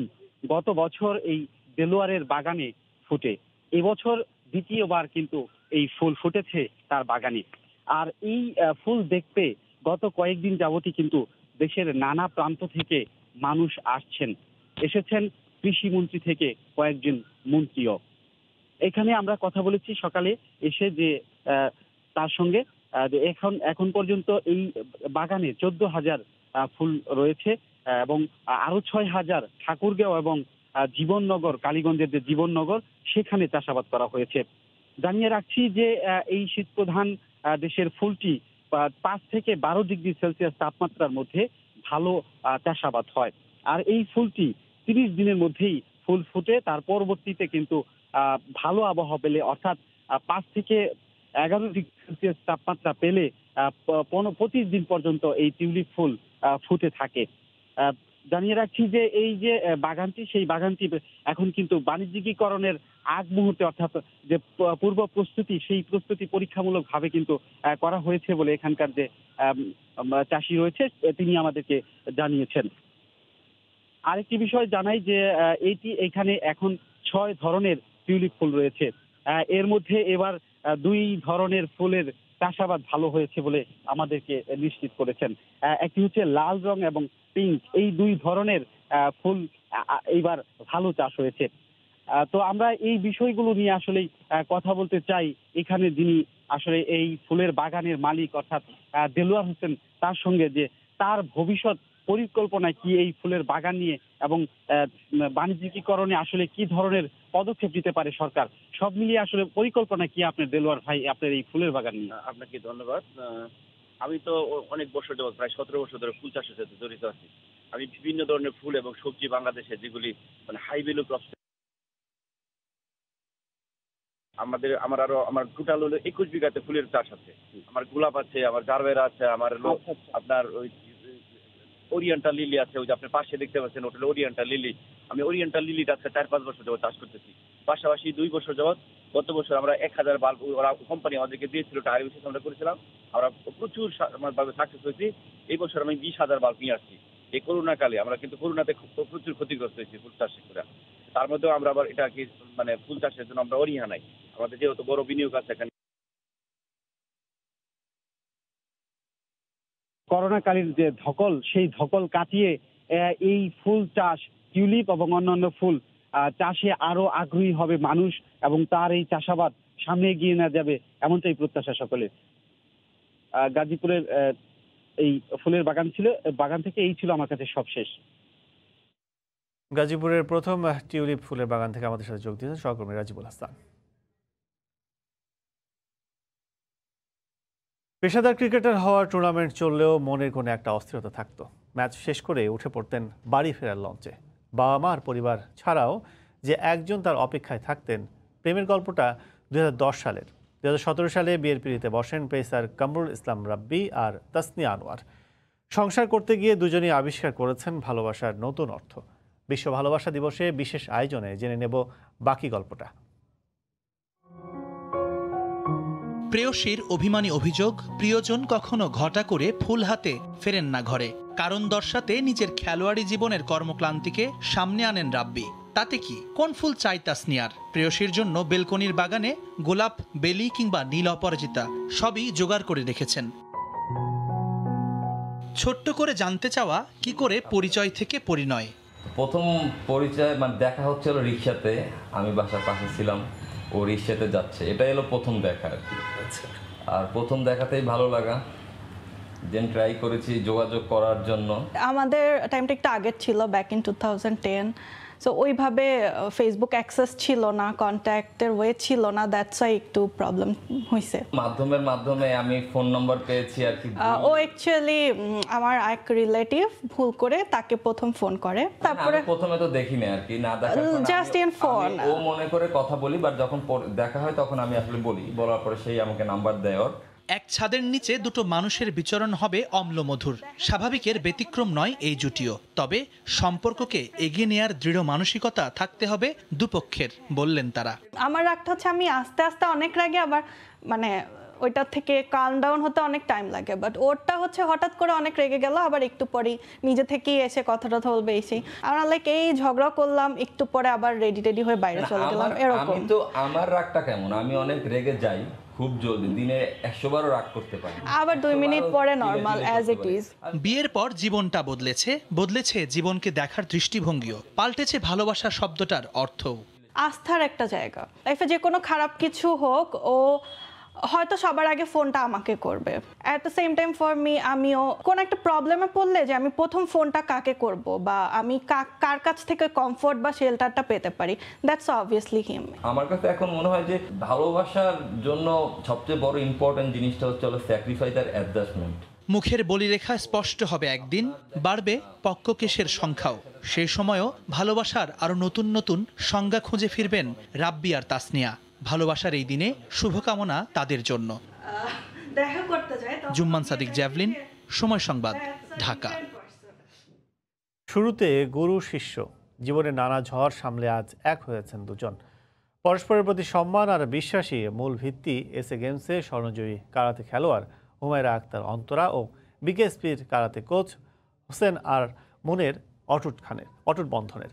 গত বছর এই দেলোয়ারের বাগানে ফুটে। এবছর দ্বিতীয়বার কিন্তু এই ফুল ফুটেছে তার বাগানে। আর এই ফুল দেখতে গত কয়েকদিন যাবতই কিন্তু দেশের নানা প্রান্ত থেকে মানুষ আসছেন, এসেছেন কৃষিমন্ত্রী থেকে কয়েকজন মন্ত্রীও। এখানে আমরা কথা বলেছি সকালে এসে যে তার সঙ্গে এখন পর্যন্ত এই বাগানে 14,000 ফুল রয়েছে এবং আরো 6,000 ঠাকুরগাঁও এবং জীবননগর, কালীগঞ্জের যে জীবননগর, সেখানে চাষাবাদ করা হয়েছে। জানিয়ে রাখছি যে এই শীত প্রধান দেশের ফুলটি 5 থেকে 12 ডিগ্রি সেলসিয়াস তাপমাত্রার মধ্যে ভালো চাষাবাদ হয়। আর এই ফুলটি 30 দিনের মধ্যেই ফুল ফুটে, তার পরবর্তীতে কিন্তু ভালো আবহাওয়া পেলে, অর্থাৎ 5 থেকে 11 ডিগ্রি সেলসিয়াস তাপমাত্রা পেলে 25 দিন পর্যন্ত এই টিউলিপ ফুল ফুটে থাকে। জানিয়ে রাখছি যে এই যে বাগানটি, সেই বাগানটি এখন কিন্তু বাণিজ্যিকীকরণের আগ মুহূর্তে, অর্থাৎ যে পূর্ব প্রস্তুতি, সেই প্রস্তুতি পরীক্ষামূলক ভাবে কিন্তু করা হয়েছে বলে এখানকার যে চাষি রয়েছে তিনি আমাদেরকে জানিয়েছেন। আরেকটি বিষয় জানাই যে এখানে এখন 6 ধরনের টিউলিপ ফুল রয়েছে। এর মধ্যে এবার 2 ধরনের ফুলের চাষাবাদ ভালো হয়েছে বলে আমাদেরকে নিশ্চিত করেছেন। একটি হচ্ছে লাল রং এবং পিঙ্ক, এই 2 ধরনের ফুল এইবার ভালো চাষ হয়েছে। তো আমরা এই বিষয়গুলো নিয়ে আসলেই কথা বলতে চাই এখানে যিনি আসলে এই ফুলের বাগানের মালিক, অর্থাৎ দেলোয়ার হোসেন, তার সঙ্গে যে তার ভবিষ্যৎ পরিকল্পনা কি এই ফুলের বাগান নিয়ে এবং বাণিজ্যিকীকরণে আসলে কি ধরনের পদক্ষেপ নিতে পারে সরকার, সব মিলিয়ে আসলে পরিকল্পনা কি আপনার দেলোয়ার ভাই, আপনার এই ফুলের বাগান নিয়ে? আপনাকে ধন্যবাদ। আমি তো অনেক বছর যাবত, প্রায় 17 বছর ধরে ফুল চাষের সাথে জড়িত আছি। আমি বিভিন্ন ধরনের ফুল এবং সবজি বাংলাদেশে যেগুলি মানে হাই ভ্যালু ক্রপস, আমার টোটাল হলো 21 বিঘাতে ফুলের চাষ আছে। আমার গোলাপ আছে, আমার জারবেরা আছে, আমার আপনার ওই ওরিয়েন্টাল লিলি আছে, ওই যে আপনার পাশে দেখতে পাচ্ছেন ওটা হলো ওরিয়েন্টাল লিলি। আমি ওরিয়েন্টাল লিলিটা আজকে 4-5 বছর যাবত চাষ করতেছি। পাশাপাশি 2 বছর যাবত, গত বছর আমরা 1000 বাল্ব ওরা কোম্পানি আমাদেরকে দিয়েছিল, টায়ার বিশেষ আমরা করেছিলাম, আমরা প্রচুর সাকসেস হয়েছি। এই বছর আমি 20,000 বাল্ব নিয়ে আসছি। এই করোনাকালে আমরা কিন্তু করোনাতে প্রচুর ক্ষতিগ্রস্ত হয়েছি ফুল চাষে করে। তার মধ্যেও আমরা আবার এটা কি মানে ফুল চাষের জন্য আমরা অরিহা নাই, আমাদের যেহেতু বড় বিনিয়োগ আছে এখানে। করোনাকালীন যে ধকল, সেই ধকল কাটিয়ে এই ফুল চাষ, টিউলিপ এবং অন্যান্য ফুল চাষে আরো আগ্রহী হবে মানুষ এবং তার এই চাষাবাদ সামনে এগিয়ে নেওয়া যাবে, এমনটাই প্রত্যাশা সকলের। গাজীপুরের এই ফুলের বাগান থেকে এই ছিল আমার কাছে সবশেষ। গাজীপুরের প্রথম টিউলিপ ফুলের বাগান থেকে আমাদের সাথে যোগ দিয়েছেন সহকর্মী রাজিবুল হাসান। পেশাদার ক্রিকেটার হওয়ার টুর্নামেন্ট চললেও মনের কোনো একটা অস্থিরতা থাকতো। ম্যাচ শেষ করে উঠে পড়তেন বাড়ি ফেরার লঞ্চে। বাবা মা আর পরিবার ছাড়াও যে একজন তার অপেক্ষায় থাকতেন। প্রেমের গল্পটা 2010 সালের। 2017 সালে বিয়ের পিঁড়িতে বসেন পেসার কামরুল ইসলাম রাব্বি আর তাসনিয়া আনোয়ার। সংসার করতে গিয়ে দুজনেই আবিষ্কার করেছেন ভালোবাসার নতুন অর্থ। বিশ্ব ভালোবাসা দিবসে বিশেষ আয়োজনে জেনে নেব বাকি গল্পটা। প্রেয়সীর অভিমানী অভিযোগ, প্রিয়জন কখনো ঘটা করে ফুল হাতে ফেরেন না ঘরে। কারণ দর্শাতে নিজের খেলোয়াড়ি জীবনের কর্মক্লান্তিকে সামনে আনেন রাব্বি। তাতে কি, কোন ফুল চাই তাসনিয়ার? প্রেয়সীর জন্য বেলকনির বাগানে গোলাপ, বেলি কিংবা নীল অপরাজিতা সবই জোগাড় করে রেখেছেন। ছোট্ট করে জানতে চাওয়া, কি করে পরিচয় থেকে পরিণয়। প্রথম পরিচয় মানে দেখা হচ্ছিল রিক্সাতে, আমি বাসার পাশে ছিলাম, ও রিক্সাতে যাচ্ছে, এটাই হলো প্রথম দেখা আর কি। আর প্রথম দেখাতেই ভালো লাগা, দেন ট্রাই করেছি যোগাযোগ করার জন্য। আমাদের টাইমটা একটু আগের ছিল, ব্যাক ইন 2010। সো ওইভাবে ফেসবুক অ্যাক্সেস ছিল না, কন্ট্যাক্টের ওয়ে ছিল না, দ্যাটস ওয়াই একটু প্রবলেম হয়েছে। মাধ্যমে আমি ফোন নাম্বার পেয়েছি আর কি। ও অ্যাকচুয়ালি আমার এক রিলেটিভ ভুল করে তাকে প্রথম ফোন করে, তারপরে প্রথমে তো দেখিনি আর কি, না দেখা জাস্ট ইন ফোন ও মনে করে কথা বলি, বাট যখন দেখা হয় তখন আমি আসলে বলার পরে সেই আমাকে নাম্বার দেয় ওর। এক ছাদের নিচে দুটো মানুষের বিচরণ হবে অম্লমধুর। স্বাভাবিকের ব্যতিক্রম নয় এই জুটিও। তবে সম্পর্ককে এগিয়ে নেয়ার দৃঢ় মানসিকতা থাকতে হবে দুপক্ষের, বললেন তারা। আমার রাগটা হচ্ছে আমি আস্তে আস্তে অনেক রাগে আবার মানে ওইটার থেকে কাম ডাউন হতে অনেক টাইম লাগে, বাট ওরটা হচ্ছে হঠাৎ করে অনেক রেগে গেল, আবার একটু পরেই নিজে থেকেই এসে কথা বলবে এসে। আমরা লাইক এই ঝগড়া করলাম, একটু পরে আবার রেডি হয়ে বাইরে চলে গেলাম এরকম। আমি তো আমার রাগটা কেমন, আমি অনেক রেগে যাই খুব জলদি, দিনে 100 বারও রাগ করতে পারি, আবার 2 মিনিট পরে নরমাল অ্যাজ ইট ইজ। বিয়ের পর জীবনটা বদলেছে জীবনকে দেখার দৃষ্টিভঙ্গিও, পাল্টেছে ভালোবাসা শব্দটার অর্থও। আস্থার একটা জায়গা, লাইফে যে কোনো খারাপ কিছু হোক ও হয়তো সবার আগে ফোনটা আমাকে করবে। At the same time for me, আমিও কোনো একটা প্রবলেমে পড়লে যে আমি প্রথম ফোনটা কাকে করব বা আমি কার কাছ থেকে কমফোর্ট বা শেল্টারটা পেতে পারি, দ্যাটস অবভিয়াসলি হিম। আমার কাছে এখন মনে হয় যে ভালোবাসার জন্য সবচেয়ে বড় ইম্পর্টেন্ট জিনিসটা হচ্ছে স্যাক্রিফাইস আর অ্যাডজাস্টমেন্ট। মুখের বলিরেখা স্পষ্ট হবে একদিন, বাড়বে পক্ককেশের সংখ্যাও। সেই সময়ও ভালোবাসার আরো নতুন সংজ্ঞা খুঁজে ফিরবেন রাব্বি আর তাসনিয়া। ভালোবাসার এই দিনে শুভকামনা তাদের জন্য। জুম্মান সাদিক, জ্যাভলিন, সময় সংবাদ, ঢাকা। শুরুতে গুরু শিষ্য, জীবনে নানা ঝড় সামলে আজ এক হয়েছেন দুজন। পরস্পরের প্রতি সম্মান আর বিশ্বাসী মূল ভিত্তি এসএ গেমসে স্বর্ণজয়ী কারাতে খেলোয়াড় হুমায়রা আক্তার অন্তরা ও বিকেএসপির কারাতে কোচ হোসেন আর মুনের অটুট বন্ধনের।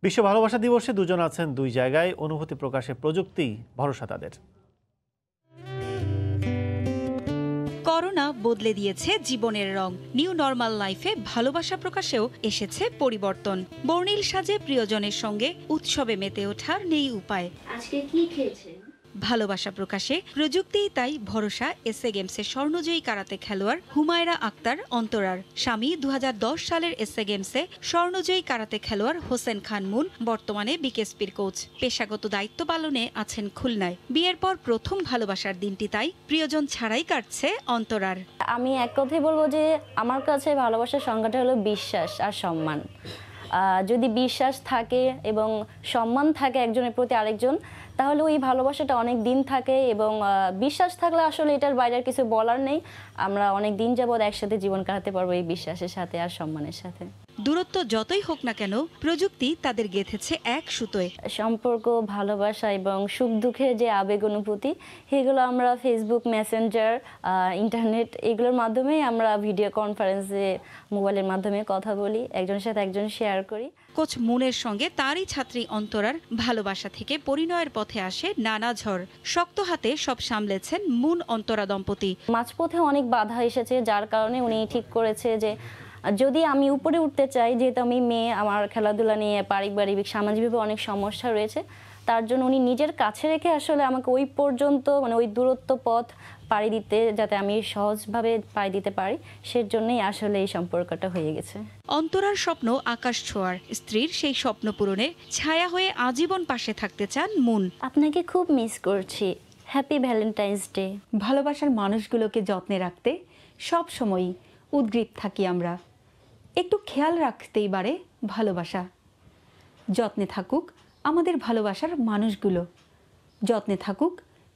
বিশ্ব ভালোবাসা দিবসে দুজন আছেন দুই জায়গায়, অনুভূতি প্রকাশে প্রযুক্তি ভরসা তাদের। করোনা বদলে দিয়েছে জীবনের রং। নিউ নরমাল লাইফে ভালোবাসা প্রকাশেও এসেছে পরিবর্তন। বর্ণিল সাজে প্রিয়জনের সঙ্গে উৎসবে মেতে ওঠার নেই উপায়। আজকে কি খেয়েছেন? ভালোবাসা প্রকাশে প্রযুক্তিই তাই ভরসা এসএ গেমসের স্বর্ণজয়ী কারাতে খেলোয়াড় হুমায়রা আক্তার অন্তরার। স্বামী 2010 সালের এসএ গেমসে স্বর্ণজয়ী কারাতে খেলোয়াড় হোসেন খান মুন বর্তমানে বিকেএসপির কোচ। পেশাগত দায়িত্ব পালনে আছেন খুলনায়। বিয়ের পর প্রথম ভালোবাসার দিনটি তাই প্রিয়জন ছাড়াই কাটছে অন্তরার। আমি এক কথাই বলবো যে আমার কাছে ভালোবাসার সংজ্ঞাটা হলো বিশ্বাস আর সম্মান। যদি বিশ্বাস থাকে এবং সম্মান থাকে একজনের প্রতি আরেকজন, তাহলে ওই ভালোবাসাটা অনেক দিন থাকে। এবং বিশ্বাস থাকলে আসলে এটার বাইরে কিছু বলার নেই। আমরা অনেক দিন যাবৎ একসাথে জীবন কাটাতে পারবো এই বিশ্বাসের সাথে আর সম্মানের সাথে। দূরত্ব যতই হোক না কেন, প্রযুক্তি তাদের গেঁথেছে এক সুতোয়। সম্পর্ক, ভালোবাসা এবং সুখ দুঃখের যে আবেগ অনুভূতি, সেগুলো আমরা ফেসবুক, মেসেঞ্জার, ইন্টারনেট এগুলোর মাধ্যমেই আমরা ভিডিও কনফারেন্সে মোবাইলের মাধ্যমে কথা বলি, একজনের সাথে একজন শেয়ার করি। কোচ মুনের সঙ্গে তারই ছাত্রী অন্তরার ভালোবাসা থেকে পরিণয়ের পথে আসে নানা ঝড়। শক্ত হাতে সব সামলেছেন মুন অন্তরা দম্পতি। মাঝপথে অনেক বাধা এসেছে, যার কারণে উনি ঠিক করেছে যে যদি আমি উপরে উঠতে চাই, যেহেতু আমি মেয়ে, আমার খেলাধুলা নিয়ে পারিবারিক সামাজিকভাবে অনেক সমস্যা রয়েছে, তার জন্য উনি নিজের কাছে রেখে আসলে আমাকে ওই পর্যন্ত ওই দূরত্ব পথ পাড়ি দিতে, যাতে আমি সহজভাবে পাড়ি দিতে পারি, সেজন্যই আসলে এই সম্পর্কটা হয়ে গেছে। অন্তরার স্বপ্ন আকাশ ছোঁয়ার, স্ত্রীর সেই স্বপ্ন পূরণে ছায়া হয়ে আজীবন পাশে থাকতে চান মুন। আপনাকে খুব মিস করছি, হ্যাপি ভ্যালেন্টাইন্স ডে। ভালোবাসার মানুষগুলোকে যত্নে রাখতে সব সময়ই উদ্গ্রীব থাকি আমরা। একটু খেয়াল রাখতেই পারে ভালোবাসা। যত্নে থাকুক আমাদের ভালোবাসার মানুষগুলো, যত্নে থাকুক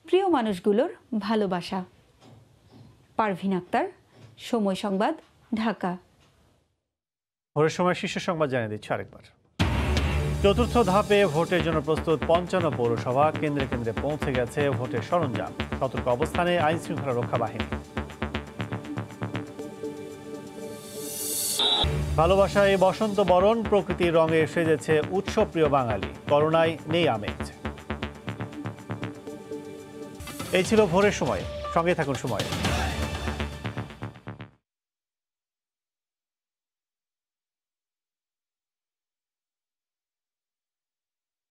প্রিয় মানুষগুলোর ভালোবাসা। পারভিন আক্তার, সময় সংবাদ, ঢাকা। ভোরের সময় শীর্ষ সংবাদ জানিয়ে দিচ্ছে আরেকবার। চতুর্থ ধাপে ভোটের জন্য প্রস্তুত 55 পৌরসভা। কেন্দ্রে কেন্দ্রে পৌঁছে গেছে ভোটের সরঞ্জাম। সতর্ক অবস্থানে আইন শৃঙ্খলা রক্ষা বাহিনী। ভালোবাসায় বসন্ত বরণ, প্রকৃতির রঙে সেজেছে উৎসবপ্রিয় বাঙালি। করোনায় নেই আমেজ। এই ছিল ভোরের সময়, সঙ্গে থাকুন সময়।